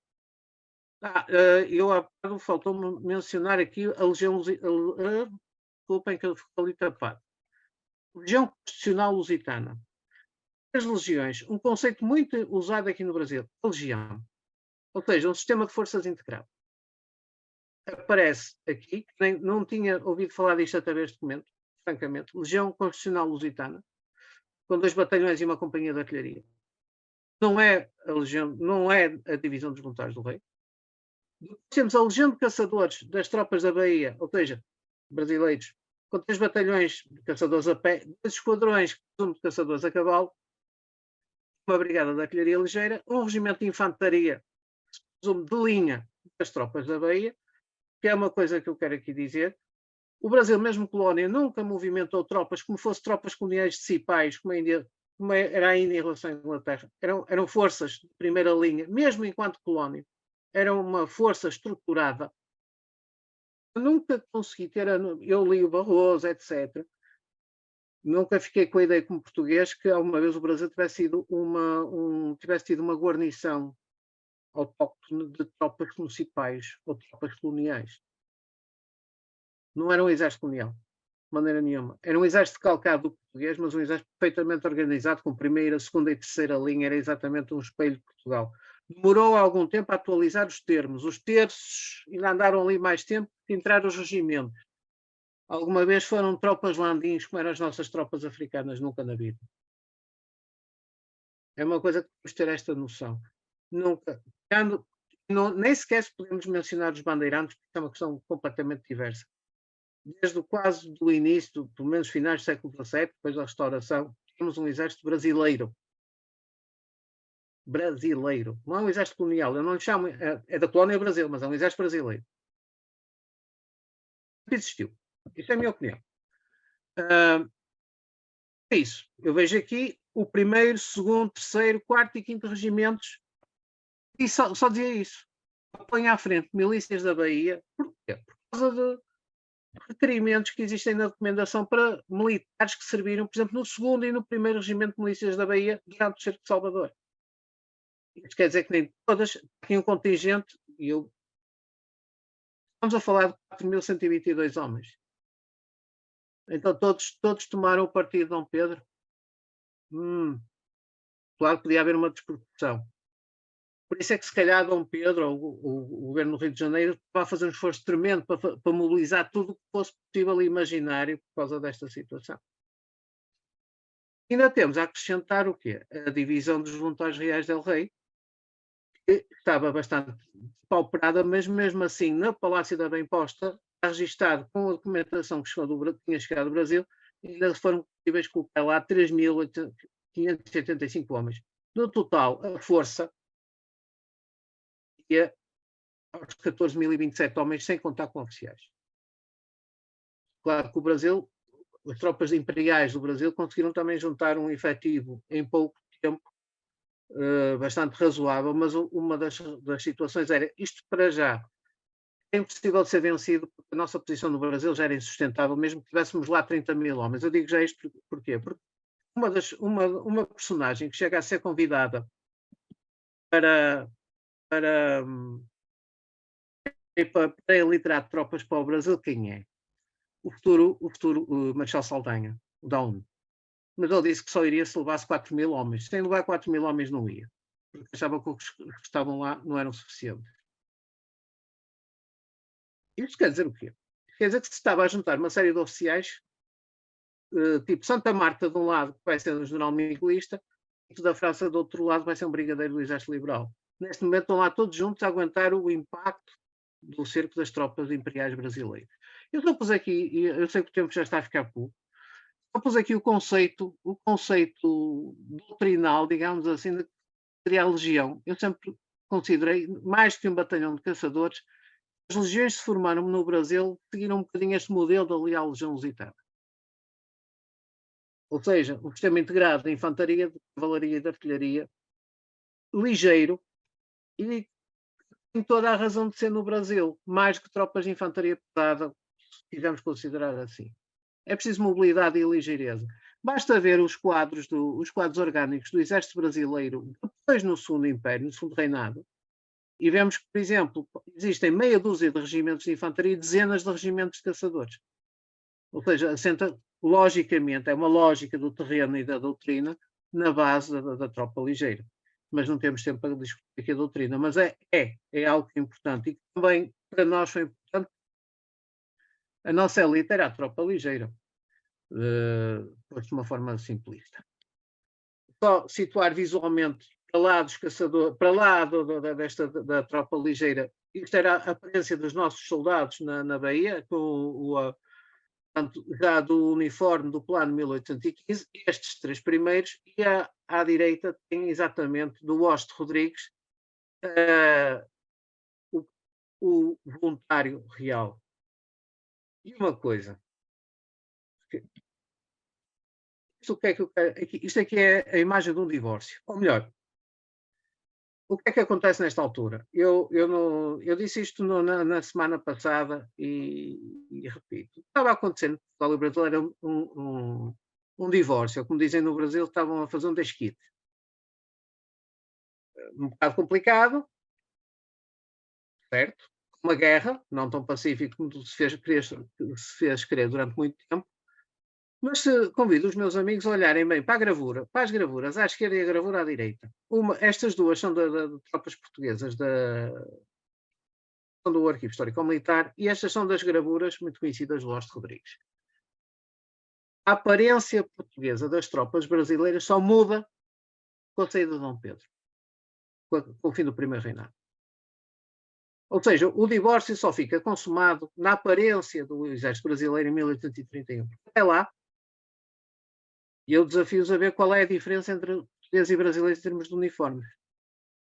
Eu há bocado faltou-me mencionar aqui a Legião... Desculpem que eu fico ali tapado. Legião Constitucional Lusitana. As legiões, um conceito muito usado aqui no Brasil, a legião. Ou seja, um sistema de forças integrado. Aparece aqui, não tinha ouvido falar disto até este documento, francamente, Legião Constitucional Lusitana, com 2 batalhões e uma companhia de artilharia. Não é a legião, não é a divisão dos voluntários do Rei. Temos a Legião de Caçadores das tropas da Bahia, ou seja, brasileiros, com 3 batalhões de caçadores a pé, 2 esquadrões de caçadores a cavalo, uma brigada de artilharia ligeira, um regimento de infantaria de linha das tropas da Bahia, que é uma coisa que eu quero aqui dizer. O Brasil, mesmo colónia, nunca movimentou tropas como fossem tropas coloniais decipais, como era a Índia em relação à Inglaterra. Eram forças de primeira linha, mesmo enquanto colónia. Era uma força estruturada. Eu nunca consegui ter... Eu li o Barroso, etc. Nunca fiquei com a ideia como português que alguma vez o Brasil tivesse tido uma guarnição autóctone de tropas municipais ou tropas coloniais. Não era um exército colonial, de maneira nenhuma. Era um exército calcado do português, mas um exército perfeitamente organizado, com primeira, segunda e terceira linha, era exatamente um espelho de Portugal. Demorou algum tempo a atualizar os termos. Os terços ainda andaram ali mais tempo que entraram os regimentos. Alguma vez foram tropas landins, como eram as nossas tropas africanas, nunca na vida. É uma coisa que temos de ter esta noção. Nunca. Nem sequer podemos mencionar os bandeirantes, porque é uma questão completamente diversa. Desde quase do início, pelo menos finais do século XVII, depois da restauração, temos um exército brasileiro. Brasileiro. Não é um exército colonial. Eu não lhe chamo... É da colónia Brasil, mas é um exército brasileiro. Existiu. Isso é a minha opinião. É isso. Eu vejo aqui o 1º, 2º, 3º, 4º e 5º regimentos e só dizia isso. Põe à frente milícias da Bahia. Porquê? Por causa de requerimentos que existem na documentação para militares que serviram, por exemplo, no 2º e no 1º Regimento de Milícias da Bahia durante o cerco de Salvador. Isto quer dizer que nem todas tinham um contingente, e estamos a falar de 4.122 homens. Então todos tomaram o partido de Dom Pedro. Claro que podia haver uma desproporção. Por isso é que se calhar Dom Pedro, ou o governo do Rio de Janeiro, estava a fazer um esforço tremendo para mobilizar tudo o que fosse possível e imaginário por causa desta situação. Ainda temos a acrescentar o quê? A divisão dos voluntários reais del Rei, que estava bastante pauperada, mas mesmo assim, no Palácio da Bem Posta, está registado com a documentação que tinha chegado do Brasil, ainda foram possíveis colocar lá 3.585 homens. No total, a força ia aos 14.027 homens, sem contar com oficiais. Claro que o Brasil, as tropas imperiais do Brasil conseguiram também juntar um efetivo em pouco tempo, bastante razoável, mas uma das situações era isto para já. É impossível de ser vencido, porque a nossa posição no Brasil já era insustentável, mesmo que tivéssemos lá 30.000 homens. Eu digo já isto porquê? Porque uma personagem que chega a ser convidada para liderar tropas para o Brasil, quem é? O futuro Marechal Saldanha, da ONU. mas ele disse que só iria se levasse 4.000 homens. Sem levar 4.000 homens não ia, porque achava que os que estavam lá não eram suficientes. Isto quer dizer o quê? Quer dizer que se estava a juntar uma série de oficiais, tipo Santa Marta de um lado, que vai ser um general miguelista, e da França do outro lado vai ser um brigadeiro do Exército Liberal. Neste momento estão lá todos juntos a aguentar o impacto do cerco das tropas imperiais brasileiras. Eu só pus aqui, e eu sei que o tempo já está a ficar pouco, só pus aqui o conceito doutrinal, digamos assim, de que seria a legião. Eu sempre considerei, mais que um batalhão de caçadores, as legiões que se formaram no Brasil seguiram um bocadinho este modelo da Leal Legião Lusitana. Ou seja, um sistema integrado de infantaria, de cavalaria e de artilharia, ligeiro, e tem toda a razão de ser no Brasil, mais que tropas de infantaria pesada, se quisermos considerar assim. É preciso mobilidade e ligeireza. Basta ver os quadros orgânicos do Exército Brasileiro, depois no Segundo Império, no Segundo Reinado, e vemos que, por exemplo, existem meia dúzia de regimentos de infantaria e dezenas de regimentos de caçadores. Ou seja, assenta logicamente, é uma lógica do terreno e da doutrina na base da tropa ligeira. Mas não temos tempo para discutir aqui a doutrina. Mas é algo importante. E também para nós foi importante. A nossa elite era a tropa ligeira, de uma forma simplista. Só situar visualmente para lá dos caçadores, para lá da tropa ligeira, isto era a aparência dos nossos soldados na Bahia, com portanto, já do uniforme do plano 1815, estes três primeiros, e à direita tem exatamente do Oste Rodrigues, o voluntário real. E uma coisa, isto aqui é a imagem de um divórcio, ou melhor, o que é que acontece nesta altura? Eu disse isto na semana passada e repito. Estava acontecendo no Portugal e Brasil era um divórcio, como dizem no Brasil, estavam a fazer um desquite. Um bocado complicado, certo? Uma guerra, não tão pacífico como se fez querer durante muito tempo, mas convido os meus amigos a olharem bem para as gravuras à esquerda e a gravura à direita. Estas duas são de tropas portuguesas do Arquivo Histórico Militar e estas são das gravuras muito conhecidas do Oste Rodrigues. A aparência portuguesa das tropas brasileiras só muda com a saída de Dom Pedro, com o fim do primeiro reinado. Ou seja, o divórcio só fica consumado na aparência do exército brasileiro em 1831. Até lá, e eu desafio-os a ver qual é a diferença entre portugueses e brasileiros em termos de uniformes.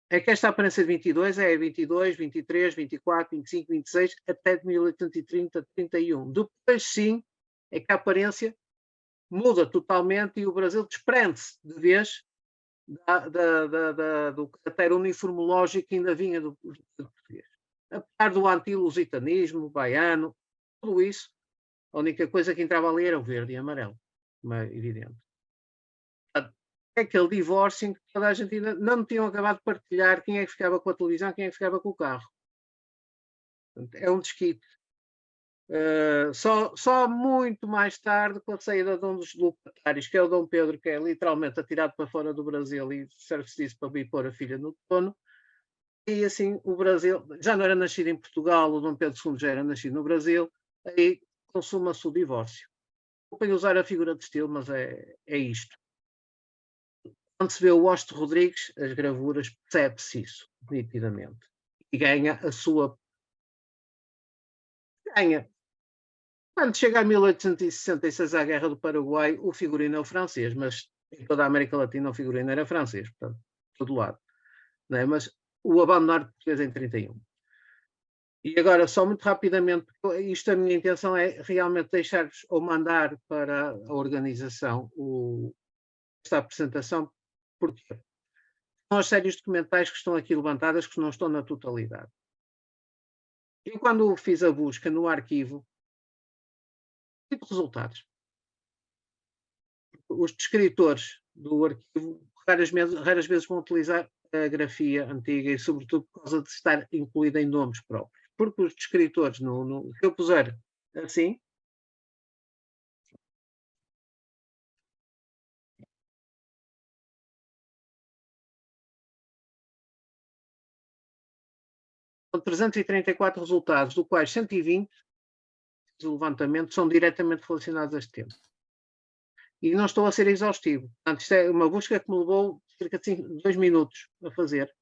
É que esta aparência de 22 é 22, 23, 24, 25, 26, até de 1830, 31. Depois, sim, é que a aparência muda totalmente e o Brasil desprende-se de vez do caráter uniformológico que ainda vinha do português. Apesar do anti-lusitanismo, baiano, tudo isso, a única coisa que entrava ali era o verde e amarelo, como é evidente. É aquele divórcio em que toda a gente ainda não tinham acabado de partilhar quem é que ficava com a televisão, quem é que ficava com o carro. É um desquite. Só muito mais tarde, com a saída de um dos locatários, que é o Dom Pedro, que é literalmente atirado para fora do Brasil e serve-se disso para vir pôr a filha no trono. E assim o Brasil já não era nascido em Portugal, o Dom Pedro II já era nascido no Brasil, aí consuma-se o divórcio. Vou usar a figura de estilo, mas é isto. Quando se vê o Oste Rodrigues, as gravuras, percebe-se isso nitidamente. E ganha a sua. Ganha. Quando chega a 1866 à Guerra do Paraguai, o figurino é o francês, mas em toda a América Latina o figurino era francês, portanto, de todo lado. Não é? Mas o abandonar português em 31. E agora, só muito rapidamente, a minha intenção é realmente deixar-vos ou mandar para a organização esta apresentação, porque são as séries documentais que estão aqui levantadas, que não estão na totalidade. Eu, quando fiz a busca no arquivo, tive resultados. Os descritores do arquivo raras vezes vão utilizar a grafia antiga e, sobretudo, por causa de estar incluída em nomes próprios. Porque os descritores, se eu puser assim, São 334 resultados, do quais 120 do levantamento são diretamente relacionados a este tema. E não estou a ser exaustivo. Portanto, isto é uma busca que me levou cerca de 2 minutos a fazer.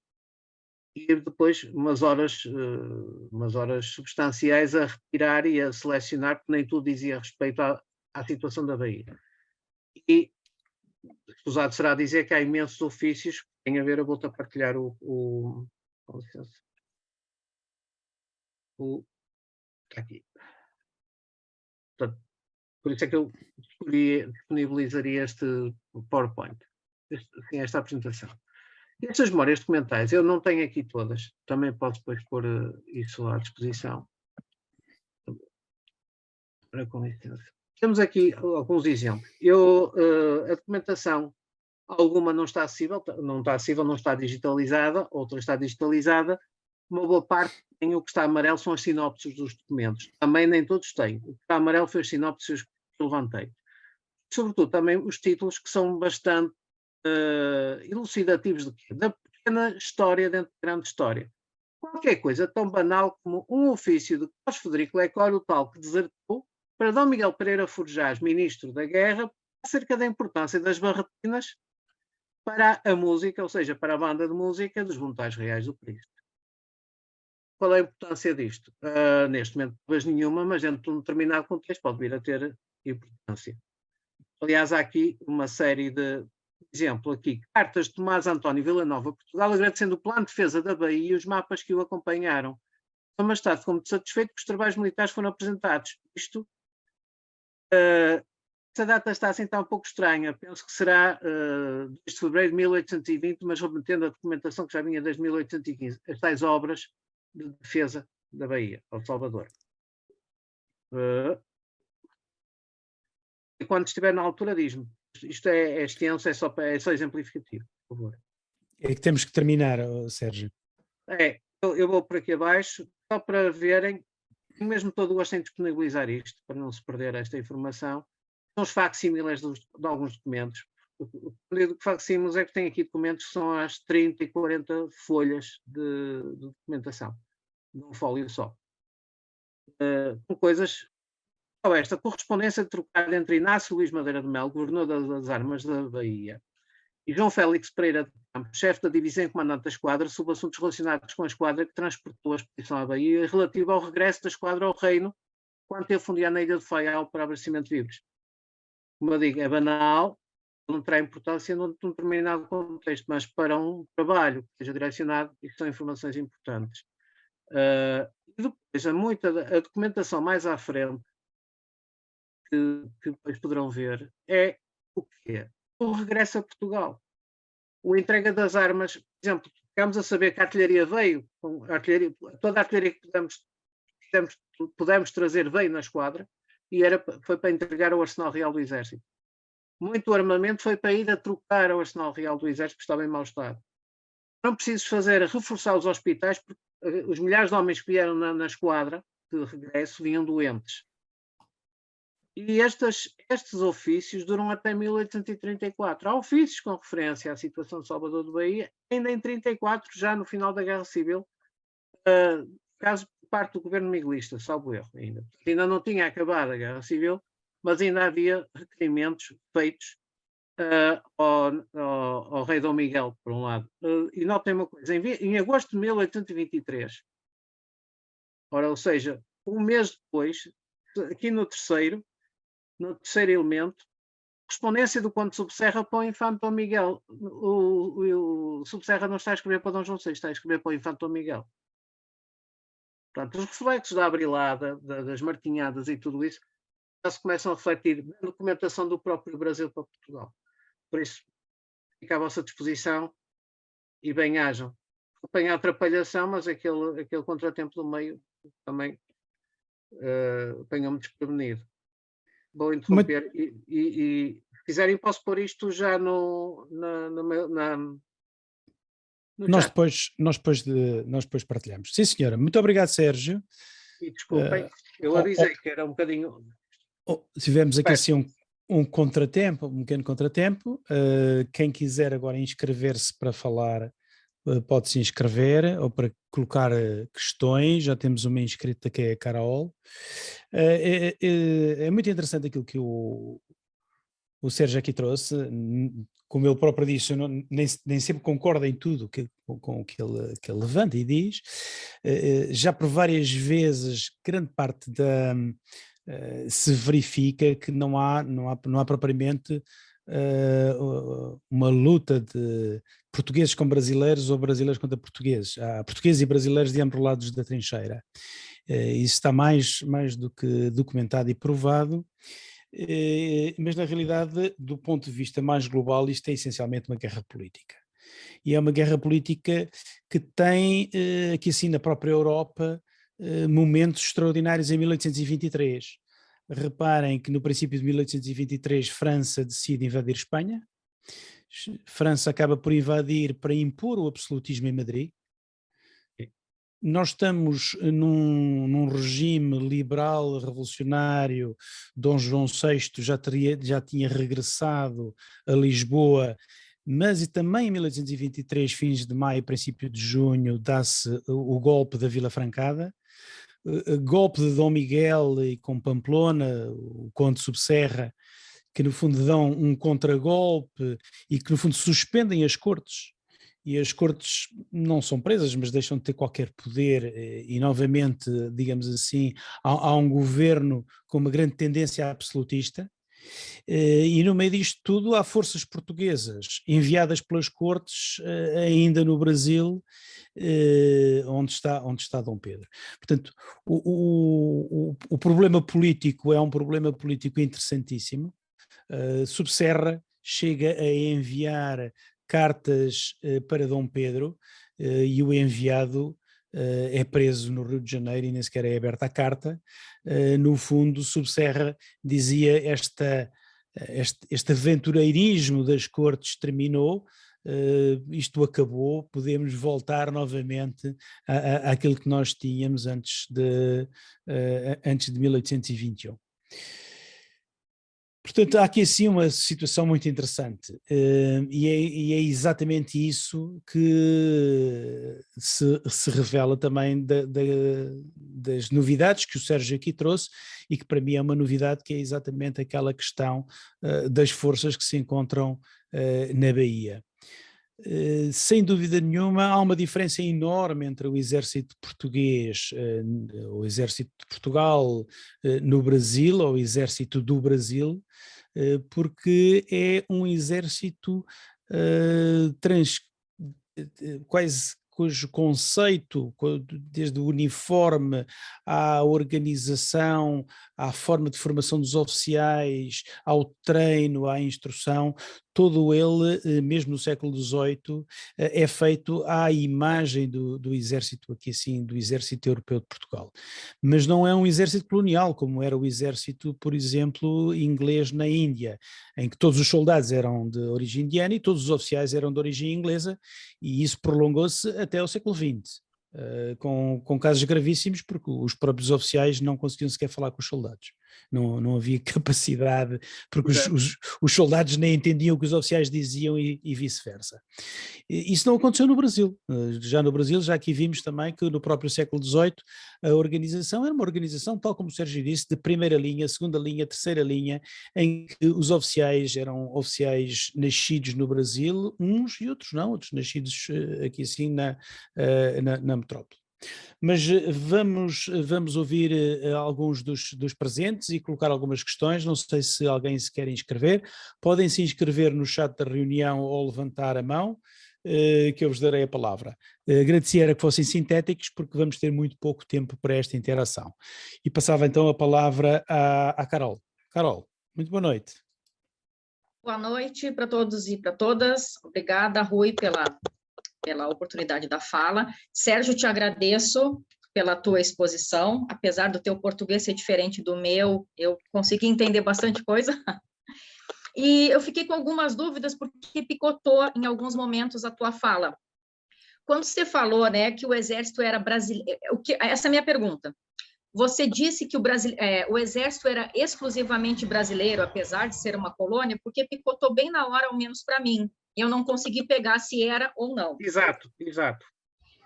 E depois umas horas substanciais a retirar e a selecionar, porque nem tudo dizia respeito à situação da Bahia. E escusado será dizer que há imensos ofícios que têm a ver, eu vou-te a partilhar com licença. Está aqui. Portanto, por isso é que eu disponibilizaria este PowerPoint, esta apresentação. Estas memórias documentais, eu não tenho aqui todas, também posso depois pôr isso à disposição. Para com licença. Temos aqui alguns exemplos. A documentação, alguma não está acessível, não está digitalizada, outra está digitalizada. Uma boa parte tem o que está amarelo, são as sinopses dos documentos. Também nem todos têm. O que está amarelo foi as sinopses que levantei. Sobretudo também os títulos que são bastante elucidativos da pequena história dentro da grande história. Qualquer coisa tão banal como um ofício de Carlos Frederico Lecor, o tal que desertou, para Dom Miguel Pereira Forjás, ministro da Guerra, acerca da importância das barretinas para a música, ou seja, para a banda de música dos Voluntários Reais do Cristo. Qual é a importância disto? Neste momento, talvez nenhuma, mas dentro de um determinado contexto pode vir a ter importância. Aliás, há aqui uma série de exemplo aqui, cartas de Tomás António Villanova, Portugal, agradecendo o plano de defesa da Bahia e os mapas que o acompanharam. A Majestade ficou muito satisfeito que os trabalhos militares foram apresentados. Isto, essa data está assim tão um pouco estranha, penso que será 2 de fevereiro de 1820, mas remetendo a documentação que já vinha desde 1815, as tais obras de defesa da Bahia, ao Salvador. E quando estiver na altura, diz-me. Isto é extenso, é só exemplificativo, por favor. É que temos que terminar, Sérgio. Eu vou por aqui abaixo, só para verem, mesmo todo o gosto em disponibilizar isto, para não se perder esta informação, são os facsímiles de alguns documentos. O que eu digo que facsímiles é que tem aqui documentos que são às 30 e 40 folhas de documentação, num fólio só. Com coisas. Esta correspondência trocada entre Inácio Luís Madeira de Melo, governador das armas da Bahia, e João Félix Pereira de Campos, chefe da divisão e comandante da esquadra, sobre assuntos relacionados com a esquadra que transportou a expedição à Bahia, relativo ao regresso da esquadra ao reino, quando teve fundido na ilha de Faial para abastecimento de víveres. Como eu digo, é banal, não terá importância num determinado contexto, mas para um trabalho que seja direcionado, isto são informações importantes. E depois, a documentação mais à frente, que depois poderão ver, é o quê? O regresso a Portugal. A entrega das armas, por exemplo, ficamos a saber que a artilharia veio, toda a artilharia que pudemos trazer veio na esquadra, e foi para entregar ao Arsenal Real do Exército. Muito armamento foi para ir a trocar ao Arsenal Real do Exército, que estava em mau estado. Não preciso reforçar os hospitais, porque os milhares de homens que vieram na esquadra de regresso vinham doentes. E estes ofícios duram até 1834. Há ofícios com referência à situação de Salvador de Bahia, ainda em 34, já no final da Guerra Civil, caso por parte do governo miguelista, salvo erro ainda. Ainda não tinha acabado a Guerra Civil, mas ainda havia requerimentos feitos ao rei Dom Miguel, por um lado. E notem uma coisa, em agosto de 1823, ou seja, um mês depois, aqui no terceiro elemento, correspondência do Conde Subserra para o Infante Dom Miguel. O Subserra não está a escrever para Dom João VI, está a escrever para o Infante Dom Miguel. Portanto, os reflexos da abrilada, das martinhadas e tudo isso, já se começam a refletir na documentação do próprio Brasil para Portugal. Por isso, fica à vossa disposição e bem-ajam. Apanhar atrapalhação, mas aquele contratempo do meio também apanhou-me desprevenido. Vou interromper e se quiserem posso pôr isto já no nós depois partilhamos. Sim, senhora. Muito obrigado, Sérgio. E desculpem, eu avisei que era um bocadinho... Tivemos aqui assim um contratempo, um pequeno contratempo. Quem quiser agora inscrever-se para falar pode se inscrever ou para colocar questões. Já temos uma inscrita que é a Carol. É muito interessante aquilo que o Sérgio aqui trouxe. Como ele próprio disse, eu nem sempre concordo em tudo com o que ele levanta e diz. Já por várias vezes, grande parte se verifica que não há propriamente uma luta de portugueses com brasileiros ou brasileiros contra portugueses. Há portugueses e brasileiros de ambos lados da trincheira. Isso está mais do que documentado e provado, mas na realidade, do ponto de vista mais global, isto é essencialmente uma guerra política. E é uma guerra política que tem, aqui assim na própria Europa, momentos extraordinários em 1823. Reparem que no princípio de 1823 França decide invadir Espanha. França acaba por invadir para impor o absolutismo em Madrid. Nós estamos num regime liberal, revolucionário. Dom João VI já tinha regressado a Lisboa, mas e também em 1823, fins de maio, princípio de junho, dá-se o golpe da Vila Francada. Golpe de Dom Miguel e com Pamplona, o Conde Subserra, que no fundo dão um contragolpe e que no fundo suspendem as cortes, e as cortes não são presas, mas deixam de ter qualquer poder, e novamente, digamos assim, há um governo com uma grande tendência absolutista. E no meio disto tudo há forças portuguesas enviadas pelas cortes, ainda no Brasil, onde está Dom Pedro. Portanto, o problema político é um problema político interessantíssimo. Subserra chega a enviar cartas para Dom Pedro, e o enviado é preso no Rio de Janeiro e nem sequer é aberta a carta. No fundo, Subserra dizia este aventureirismo das cortes terminou, isto acabou, podemos voltar novamente àquilo que nós tínhamos antes de 1821. Portanto, há aqui assim uma situação muito interessante, e é exatamente isso que se revela também das novidades que o Sérgio aqui trouxe, e que para mim é uma novidade, que é exatamente aquela questão das forças que se encontram na Bahia. Sem dúvida nenhuma, há uma diferença enorme entre o exército português, o exército de Portugal no Brasil, ou o exército do Brasil, porque é um exército quase cujo conceito, desde o uniforme à organização, à forma de formação dos oficiais, ao treino, à instrução, todo ele, mesmo no século XVIII, é feito à imagem do exército, aqui assim, do exército europeu de Portugal. Mas não é um exército colonial, como era o exército, por exemplo, inglês na Índia, em que todos os soldados eram de origem indiana e todos os oficiais eram de origem inglesa, e isso prolongou-se até ao século XX. Com casos gravíssimos, porque os próprios oficiais não conseguiam sequer falar com os soldados. Não havia capacidade, porque os soldados nem entendiam o que os oficiais diziam e vice-versa. Isso não aconteceu no Brasil. Já no Brasil, já aqui vimos também que no próprio século XVIII a organização era uma organização, tal como o Sérgio disse, de primeira linha, segunda linha, terceira linha, em que os oficiais eram oficiais nascidos no Brasil, uns e outros não, outros nascidos aqui assim na metrópole. Mas vamos ouvir alguns dos presentes e colocar algumas questões. Não sei se alguém se quer inscrever. Podem se inscrever no chat da reunião ou levantar a mão, que eu vos darei a palavra. Agradecia que fossem sintéticos, porque vamos ter muito pouco tempo para esta interação. E passava então a palavra à Carol. Carol, muito boa noite. Boa noite para todos e para todas. Obrigada, Rui, pela oportunidade da fala. Sérgio, te agradeço pela tua exposição, apesar do teu português ser diferente do meu, eu consegui entender bastante coisa. E eu fiquei com algumas dúvidas, porque picotou em alguns momentos a tua fala. Quando você falou, né, que o exército era brasileiro, essa é a minha pergunta. Você disse que o exército era exclusivamente brasileiro, apesar de ser uma colônia, porque picotou bem na hora, ao menos para mim. Eu não consegui pegar se era ou não. Exato, exato.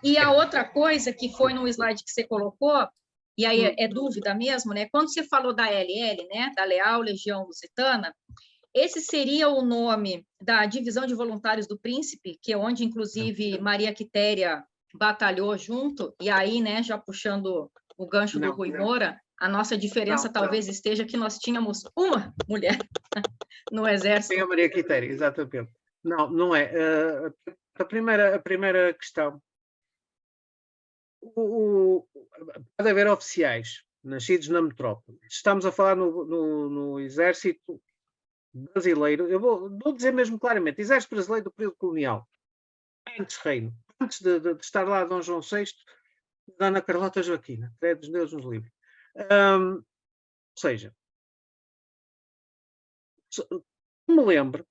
E a outra coisa que foi no slide que você colocou, e aí é dúvida mesmo, né? Quando você falou da LL, né? Da Leal Legião Lusitana, esse seria o nome da Divisão de Voluntários do Príncipe, que é onde, inclusive, Maria Quitéria batalhou junto, e aí, né, já puxando o gancho do Rui Moura, a nossa diferença talvez esteja que nós tínhamos uma mulher no Exército. Tem a Maria Quitéria, exatamente. Não, não é. A primeira questão. Pode haver oficiais nascidos na metrópole. Estamos a falar no Exército Brasileiro. Eu vou dizer mesmo claramente: Exército Brasileiro do período colonial. Antes reino. Antes de estar lá Dom João VI, da Ana Carlota Joaquina. Credo dos Deus nos livre. Ou seja, me lembro,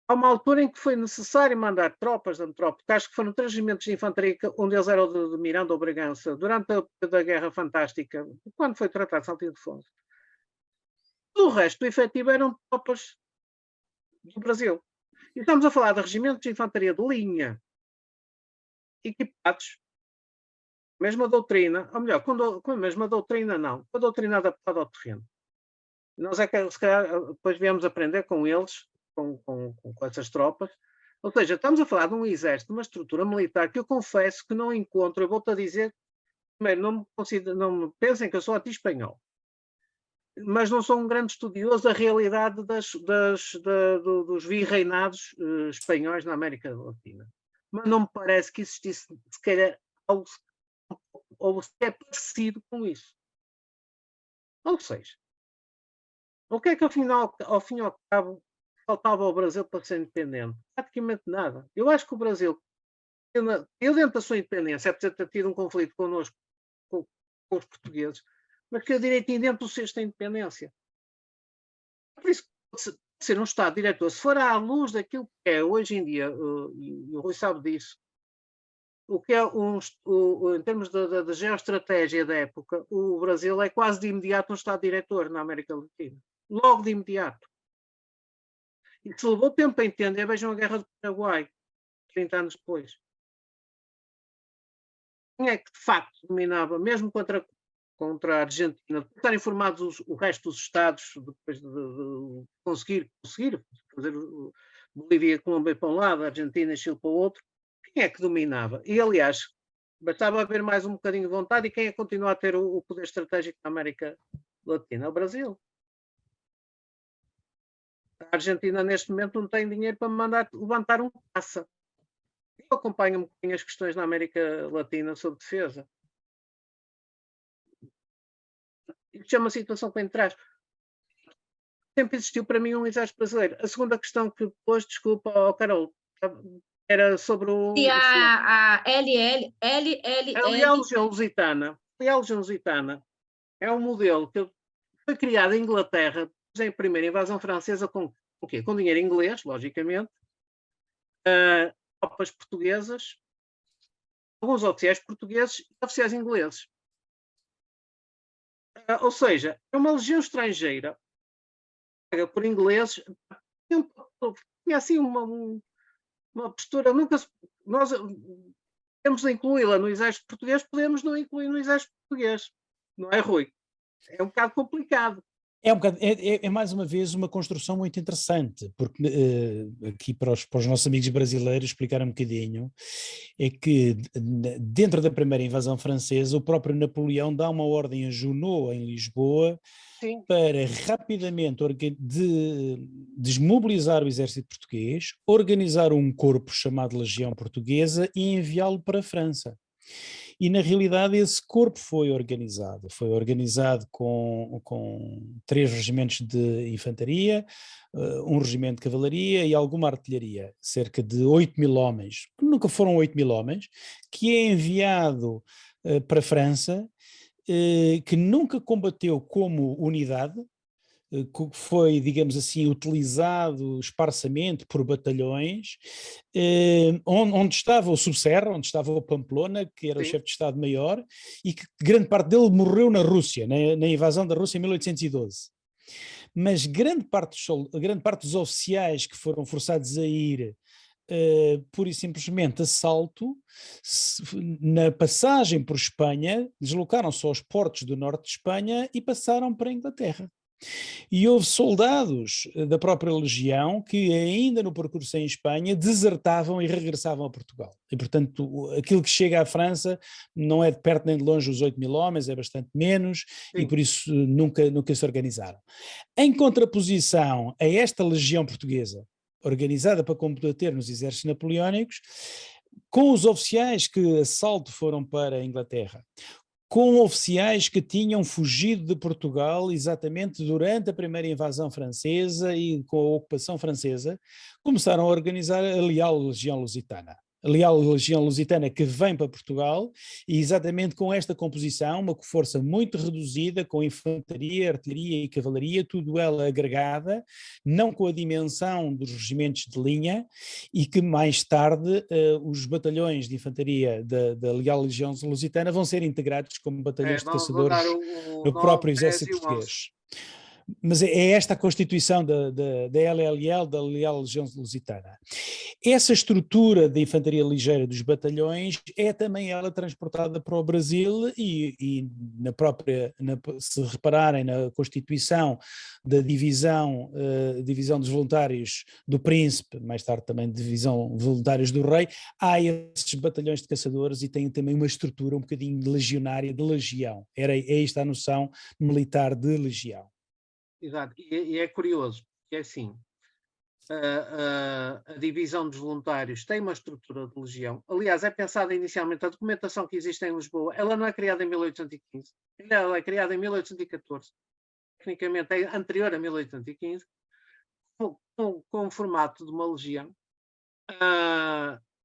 há uma altura em que foi necessário mandar tropas da metrópole, acho que foram 3 regimentos de infantaria, onde eles eram de Miranda ou Bragança, durante a Guerra Fantástica, quando foi tratado Saltinho de Fonso. O resto do efetivo eram tropas do Brasil. E estamos a falar de regimentos de infantaria de linha, equipados, mesma doutrina, ou melhor, com a mesma doutrina não, com a doutrina adaptada ao terreno. Nós é que, se calhar, depois viemos aprender com eles, com essas tropas. Ou seja, estamos a falar de um exército, de uma estrutura militar que eu confesso que não encontro. Eu vou-te a dizer, primeiro, não me pensem que eu sou anti-espanhol, mas não sou um grande estudioso da realidade dos virreinados espanhóis na América Latina. Mas não me parece que existisse, se calhar, algo ou sequer parecido com isso. Ou seja, o que é que ao fim e ao cabo faltava ao Brasil para ser independente? Praticamente nada. Eu acho que o Brasil, dentro da sua independência, é preciso ter tido um conflito connosco, com os portugueses, mas que eu direitinho dentro do sexto da independência. Por isso, ser um Estado diretor, se for à luz daquilo que é hoje em dia, e o Rui sabe disso, o que é em termos de geoestratégia da época, o Brasil é quase de imediato um Estado diretor na América Latina. Logo de imediato. E se levou tempo a entender, vejam a Guerra do Paraguai, 30 anos depois. Quem é que de facto dominava, mesmo contra a Argentina, de estar informados o resto dos Estados, depois de conseguir fazer Bolívia e Colômbia para um lado, a Argentina e Chile para o outro, quem é que dominava? E, aliás, bastava haver mais um bocadinho de vontade, e quem é que continua a ter o poder estratégico da América Latina? É o Brasil. A Argentina, neste momento, não tem dinheiro para mandar levantar um caça. Eu acompanho um bocadinho as questões na América Latina sobre defesa. Isto é uma situação que vem de trás. Sempre existiu para mim um exército brasileiro. A segunda questão que pôs, desculpa, Carol, era sobre o... E a LL... A Leal Legião Lusitana. A Leal Legião Lusitana é um modelo que foi criado em Inglaterra, em primeira invasão francesa, com o quê? Com dinheiro inglês, logicamente, tropas portuguesas, alguns oficiais portugueses e oficiais ingleses. Ou seja, é uma legião estrangeira, por ingleses, tinha assim uma postura, nós temos de incluí-la no exército português, podemos não incluir no exército português, não é, Rui? É um bocado complicado. É mais uma vez uma construção muito interessante, porque aqui para os nossos amigos brasileiros explicar um bocadinho, é que dentro da primeira invasão francesa, o próprio Napoleão dá uma ordem a Junot, em Lisboa, Sim, para rapidamente desmobilizar o exército português, organizar um corpo chamado Legião Portuguesa e enviá-lo para a França. E, na realidade, esse corpo foi organizado com 3 regimentos de infantaria, um regimento de cavalaria e alguma artilharia, cerca de 8.000 homens, que nunca foram 8.000 homens, que é enviado para a França, que nunca combateu como unidade, que foi, digamos assim, utilizado esparsamente por batalhões, onde estava o Subserra, onde estava o Pamplona, que era o chefe de Estado-Maior, e que grande parte dele morreu na Rússia, na invasão da Rússia em 1812. Mas grande parte dos oficiais que foram forçados a ir pura e simplesmente a salto, na passagem por Espanha, deslocaram-se aos portos do norte de Espanha e passaram para a Inglaterra. E houve soldados da própria legião que ainda no percurso em Espanha desertavam e regressavam a Portugal. E portanto aquilo que chega à França não é de perto nem de longe os 8.000 homens, é bastante menos. Sim. E por isso nunca se organizaram. Em contraposição a esta legião portuguesa, organizada para combater nos exércitos napoleónicos, com os oficiais que a salto foram para a Inglaterra, com oficiais que tinham fugido de Portugal exatamente durante a primeira invasão francesa e com a ocupação francesa, começaram a organizar a Leal Legião Lusitana. A Leal Legião Lusitana que vem para Portugal e exatamente com esta composição, uma força muito reduzida, com infantaria, artilharia e cavalaria, tudo ela agregada, não com a dimensão dos regimentos de linha, e que mais tarde os batalhões de infantaria da Leal Legião Lusitana vão ser integrados como batalhões de caçadores no próprio exército português. Mas é esta a constituição da LLL, da Leal Legião Lusitana. Essa estrutura de infantaria ligeira dos batalhões é também ela transportada para o Brasil e se repararem na constituição da divisão dos voluntários do Príncipe, mais tarde também divisão voluntários do Rei, há esses batalhões de caçadores e tem também uma estrutura um bocadinho legionária, de legião. É esta a noção militar de legião. Exato, e é curioso, que é assim, a divisão dos voluntários tem uma estrutura de legião. Aliás, é pensada inicialmente, a documentação que existe em Lisboa, ela não é criada em 1815, ela é criada em 1814, tecnicamente é anterior a 1815, com o formato de uma legião,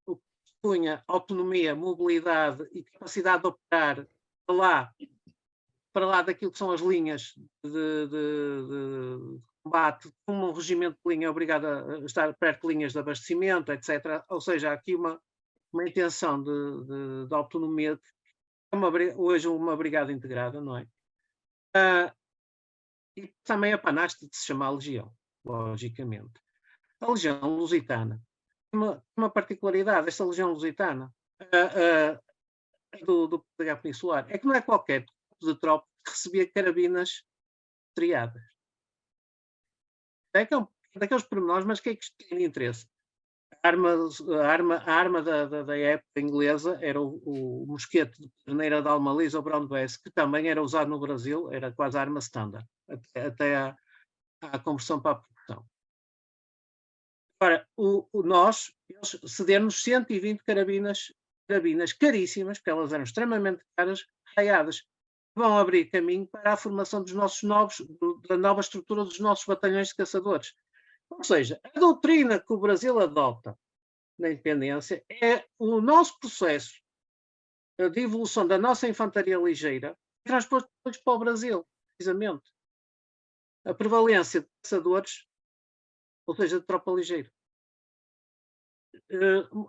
o que punha autonomia, mobilidade e capacidade de operar para lá daquilo que são as linhas de combate, como um regimento de linha é obrigado a estar perto de linhas de abastecimento, etc. Ou seja, há aqui uma intenção de autonomia, que é hoje uma brigada integrada, não é? E também a panaste de se chamar legião, logicamente. A legião lusitana tem uma particularidade, esta legião lusitana do Poder Peninsular, é que não é qualquer de tropa que recebia carabinas triadas. É daqueles pormenores, mas que é que isto tem interesse? A arma da época inglesa era o mosquete de perneira de Almalisa, ou Brown Bess, que também era usado no Brasil, era quase a arma standard, até a conversão para a produção. Agora, eles cederam-nos 120 carabinas caríssimas, porque elas eram extremamente caras, raiadas, vão abrir caminho para a formação dos nossos da nova estrutura dos nossos batalhões de caçadores. Ou seja, a doutrina que o Brasil adota na independência é o nosso processo de evolução da nossa infantaria ligeira transposto depois para o Brasil, precisamente. A prevalência de caçadores, ou seja, de tropa ligeira.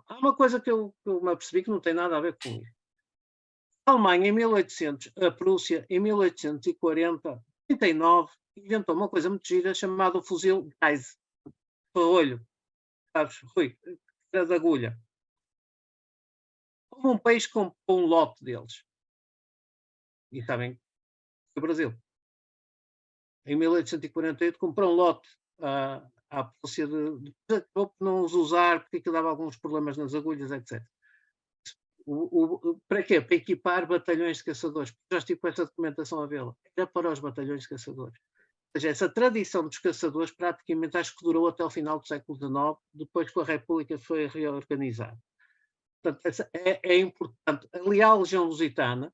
Há uma coisa que eu me apercebi que não tem nada a ver com isso. A Alemanha, em 1800, a Prússia, em 1840, 39, inventou uma coisa muito gira chamada o fuzil Geise, para olho, sabes, Rui, era de agulha. Houve um país que comprou um lote deles. E sabem, foi o Brasil. Em 1848 comprou um lote à Prússia acabou por não os usar, porque aquilo dava alguns problemas nas agulhas, etc. Para quê? Para equipar batalhões de caçadores. Já estive com essa documentação a vê-la. Era para os batalhões de caçadores. Ou seja, essa tradição dos caçadores praticamente acho que durou até o final do século XIX, depois que a República foi reorganizada. Portanto, é importante. A Leal Legião Lusitana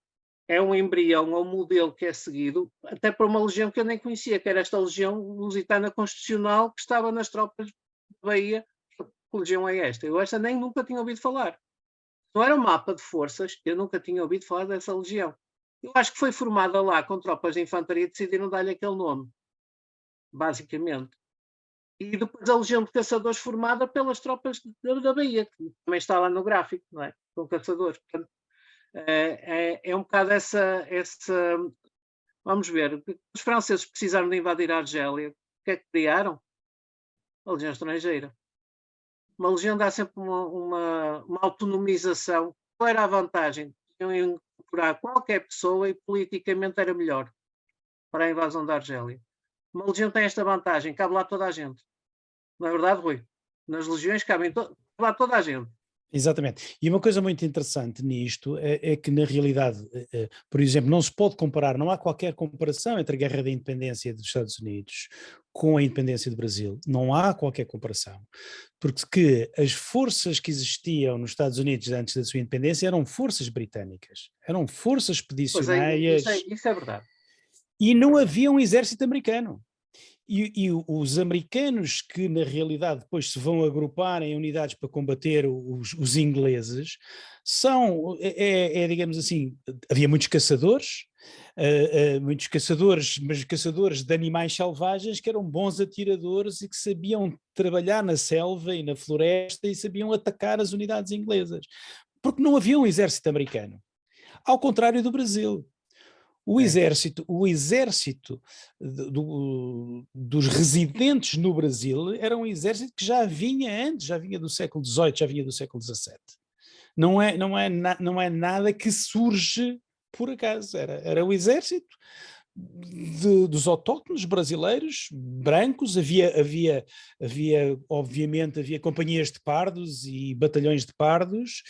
é um embrião ou um modelo que é seguido até para uma legião que eu nem conhecia, que era esta Legião Lusitana Constitucional que estava nas tropas da Bahia. Que legião é esta? Eu esta nem nunca tinha ouvido falar. Não era um mapa de forças, eu nunca tinha ouvido falar dessa legião. Eu acho que foi formada lá com tropas de infantaria e decidiram dar-lhe aquele nome, basicamente. E depois a legião de caçadores formada pelas tropas da Bahia, que também está lá no gráfico, não é? Com caçadores. Portanto, é um bocado essa Vamos ver. Os franceses precisaram de invadir a Argélia. O que é que criaram? A legião estrangeira. Uma legião dá sempre uma autonomização. Qual era a vantagem? Podiam incorporar qualquer pessoa e politicamente era melhor para a invasão da Argélia. Uma legião tem esta vantagem, cabe lá toda a gente. Não é verdade, Rui? Nas legiões cabe lá toda a gente. Exatamente. E uma coisa muito interessante nisto é que, na realidade, por exemplo, não se pode comparar, não há qualquer comparação entre a Guerra da Independência dos Estados Unidos com a independência do Brasil. Não há qualquer comparação. Porque as forças que existiam nos Estados Unidos antes da sua independência eram forças britânicas, eram forças expedicionárias. Isso é verdade. E não havia um exército americano. E os americanos que na realidade depois se vão agrupar em unidades para combater os ingleses são, digamos assim, havia muitos caçadores, mas caçadores de animais selvagens que eram bons atiradores e que sabiam trabalhar na selva e na floresta e sabiam atacar as unidades inglesas, porque não havia um exército americano, ao contrário do Brasil. O exército dos residentes no Brasil era um exército que já vinha antes, já vinha do século XVIII, já vinha do século XVII. Não é nada que surge por acaso, era o exército dos autóctones brasileiros, brancos, obviamente havia companhias de pardos e batalhões de pardos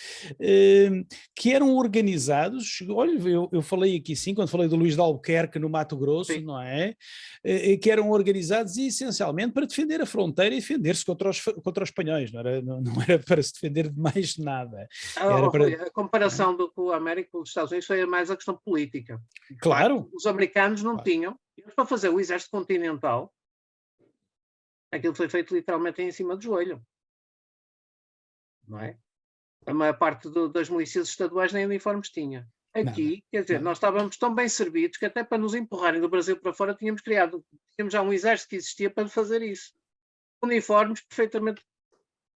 que eram organizados, olha, eu falei aqui sim, quando falei do Luís de Albuquerque no Mato Grosso, sim. Não é? Que eram organizados essencialmente para defender a fronteira e defender-se contra os espanhóis, não era para se defender de mais nada. A comparação com a América e com os Estados Unidos foi mais a questão política. Claro. Os americanos não tinham, para fazer o exército continental, aquilo foi feito literalmente em cima do joelho. Não é? A maior parte das milícias estaduais nem uniformes tinha. Aqui, quer dizer, nós estávamos tão bem servidos que até para nos empurrarem do Brasil para fora tínhamos já um exército que existia para fazer isso. Uniformes perfeitamente,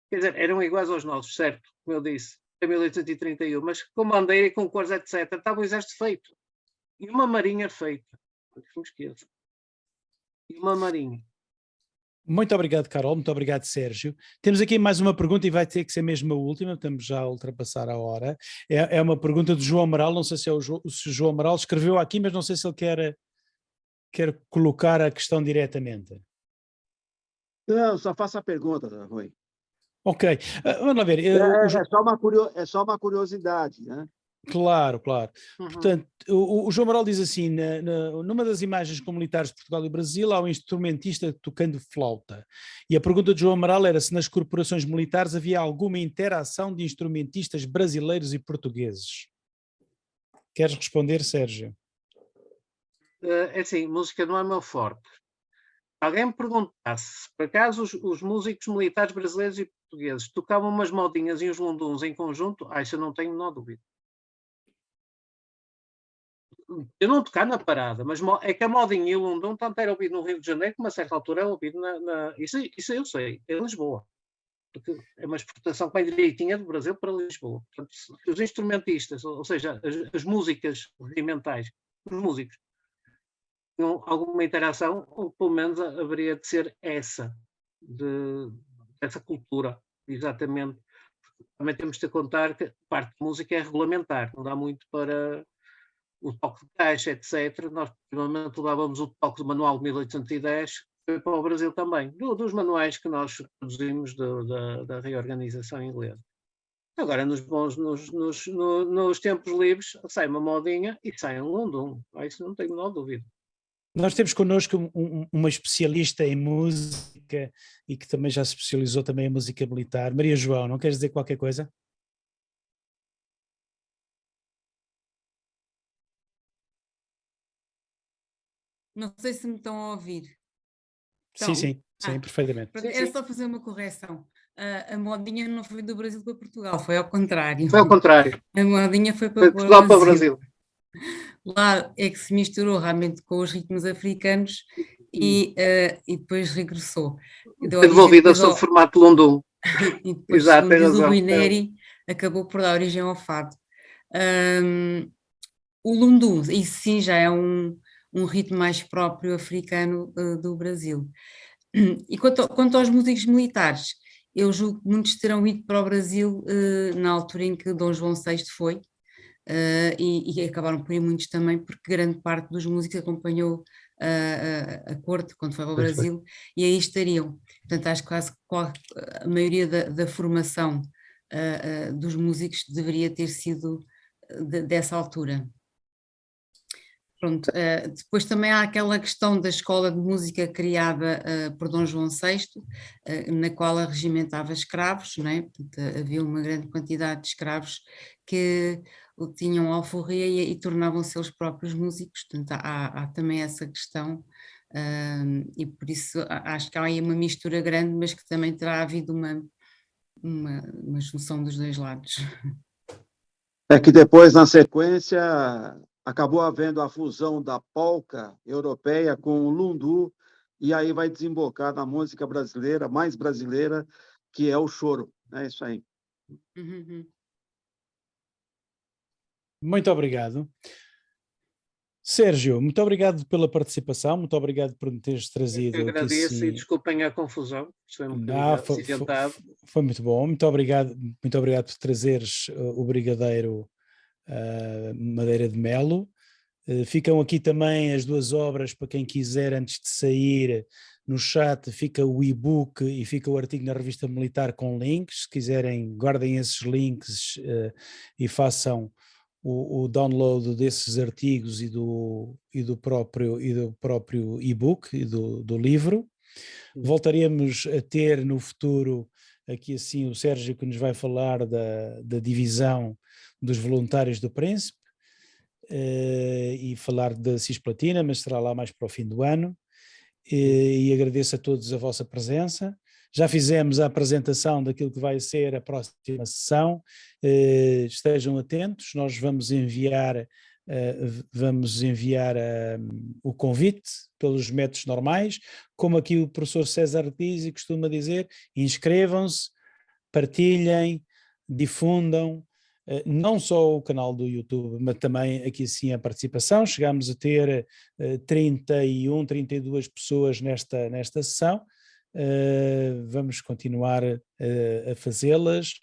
quer dizer, eram iguais aos nossos, certo? Como eu disse, em 1831, mas com bandeira e com cores, etc. Estava o exército feito. E uma marinha feita. E uma marinha. Muito obrigado, Carol. Muito obrigado, Sérgio. Temos aqui mais uma pergunta e vai ter que ser mesmo a última, estamos já a ultrapassar a hora. É uma pergunta do João Amaral, não sei se o João Amaral escreveu aqui, mas não sei se ele quer colocar a questão diretamente. Não, só faça a pergunta, Rui. Ok, vamos lá ver. É só uma curiosidade, né? Claro. Portanto, o João Amaral diz assim, numa das imagens com militares de Portugal e Brasil há um instrumentista tocando flauta. E a pergunta de João Amaral era se nas corporações militares havia alguma interação de instrumentistas brasileiros e portugueses. Queres responder, Sérgio? É assim, música não é meu forte. Alguém me perguntasse, por acaso os músicos militares brasileiros e portugueses tocavam umas modinhas e uns lunduns em conjunto? Isso eu não tenho a menor dúvida. Eu não tocar na parada, mas é que a modinha e o lundum tanto era ouvido no Rio de Janeiro como a certa altura era ouvido isso eu sei, em Lisboa. Porque é uma exportação que vem direitinha do Brasil para Lisboa. Portanto, os instrumentistas, ou seja, as músicas rudimentais, os músicos, tinham alguma interação, ou pelo menos haveria de ser essa cultura, exatamente. Também temos de contar que a parte de música é regulamentar, não dá muito para o toque de caixa, etc. Nós, provavelmente, levávamos o toque do manual de 1810 para o Brasil também, dos manuais que nós produzimos da reorganização inglesa. Agora, nos tempos livres, sai uma modinha e sai um lundum. Isso não tenho a menor dúvida. Nós temos connosco uma especialista em música e que também já se especializou também em música militar. Maria João, não queres dizer qualquer coisa? Não sei se me estão a ouvir. Sim, perfeitamente. Era só fazer uma correção. A modinha não foi do Brasil para Portugal, foi ao contrário. Foi ao contrário. A modinha foi para Portugal para o Brasil. Lá é que se misturou realmente com os ritmos africanos e depois regressou. Foi devolvida sob formato de lundum. E depois, segundo diz o Rui Neri, acabou por dar origem ao fado. O lundum, isso sim já é um um ritmo mais próprio africano do Brasil. E quanto aos músicos militares, eu julgo que muitos terão ido para o Brasil na altura em que Dom João VI foi, e acabaram por ir muitos também, porque grande parte dos músicos acompanhou a corte quando foi ao Brasil, e aí estariam. Portanto, acho que quase a maioria da formação dos músicos deveria ter sido dessa altura. Pronto, depois também há aquela questão da escola de música criada por Dom João VI, na qual regimentava escravos, não é? Portanto, havia uma grande quantidade de escravos que tinham alforria e tornavam-se eles próprios músicos, portanto há também essa questão, e por isso acho que há aí uma mistura grande, mas que também terá havido uma junção dos dois lados. É que depois, na sequência, acabou havendo a fusão da polca europeia com o lundu, e aí vai desembocar na música brasileira, mais brasileira, que é o choro. É isso aí. Muito obrigado. Sérgio, muito obrigado pela participação, muito obrigado por me teres trazido Eu aqui. agradeço e desculpem a confusão, foi um bocadinho acidentado. Foi muito bom, muito obrigado por trazeres o brigadeiro Madeira de Melo. Ficam aqui também as duas obras para quem quiser, antes de sair. No chat fica o e-book e fica o artigo na Revista Militar com links. Se quiserem, guardem esses links e façam o download desses artigos e do próprio e-book e do livro. Voltaremos a ter no futuro aqui assim o Sérgio, que nos vai falar da divisão dos voluntários do Príncipe e falar da Cisplatina, mas será lá mais para o fim do ano. E agradeço a todos a vossa presença. Já fizemos a apresentação daquilo que vai ser a próxima sessão. Estejam atentos, nós vamos enviar o convite pelos métodos normais, como aqui o professor César diz e costuma dizer: inscrevam-se, partilhem, difundam, não só o canal do YouTube, mas também aqui sim a participação. Chegámos a ter 31, 32 pessoas nesta sessão. Vamos continuar a fazê-las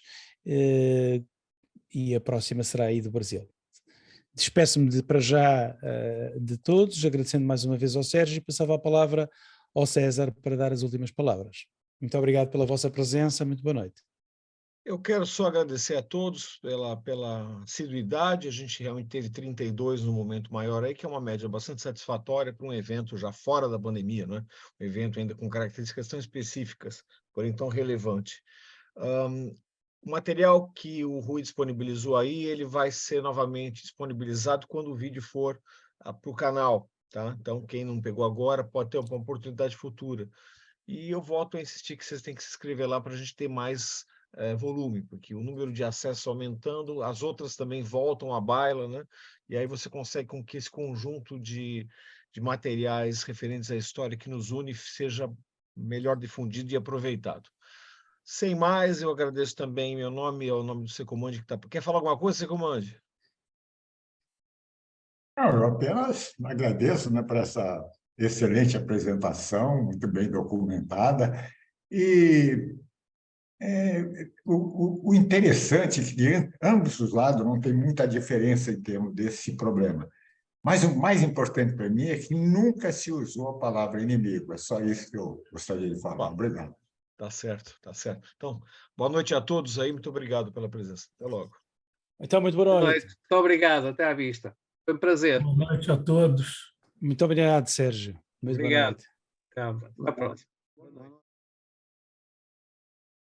e a próxima será aí do Brasil. Despeço-me para já de todos, agradecendo mais uma vez ao Sérgio, e passava a palavra ao César para dar as últimas palavras. Muito obrigado pela vossa presença, muito boa noite. Eu quero só agradecer a todos pela assiduidade. A gente realmente teve 32 no momento maior aí, que é uma média bastante satisfatória para um evento já fora da pandemia, né? Um evento ainda com características tão específicas, porém tão relevante. O material que o Rui disponibilizou aí, ele vai ser novamente disponibilizado quando o vídeo for para o canal, tá? Então, quem não pegou agora pode ter uma oportunidade futura. E eu volto a insistir que vocês têm que se inscrever lá para a gente ter mais volume, porque o número de acessos aumentando, as outras também voltam à baila, né? E aí você consegue com que esse conjunto de materiais referentes à história que nos une seja melhor difundido e aproveitado. Sem mais, eu agradeço também meu nome, é o nome do Secomande que está. Quer falar alguma coisa, Secomande? Eu apenas agradeço, né, por essa excelente apresentação, muito bem documentada. E o interessante é que de ambos os lados não tem muita diferença em termos desse problema. Mas o mais importante para mim é que nunca se usou a palavra inimigo. É só isso que eu gostaria de falar. Obrigado. Tá certo, tá certo. Então, boa noite a todos aí, muito obrigado pela presença. Até logo. Então, muito boa noite. Muito obrigado, até à vista. Foi um prazer. Boa noite a todos. Muito obrigado, Sérgio. Muito obrigado. Boa noite. Até a próxima.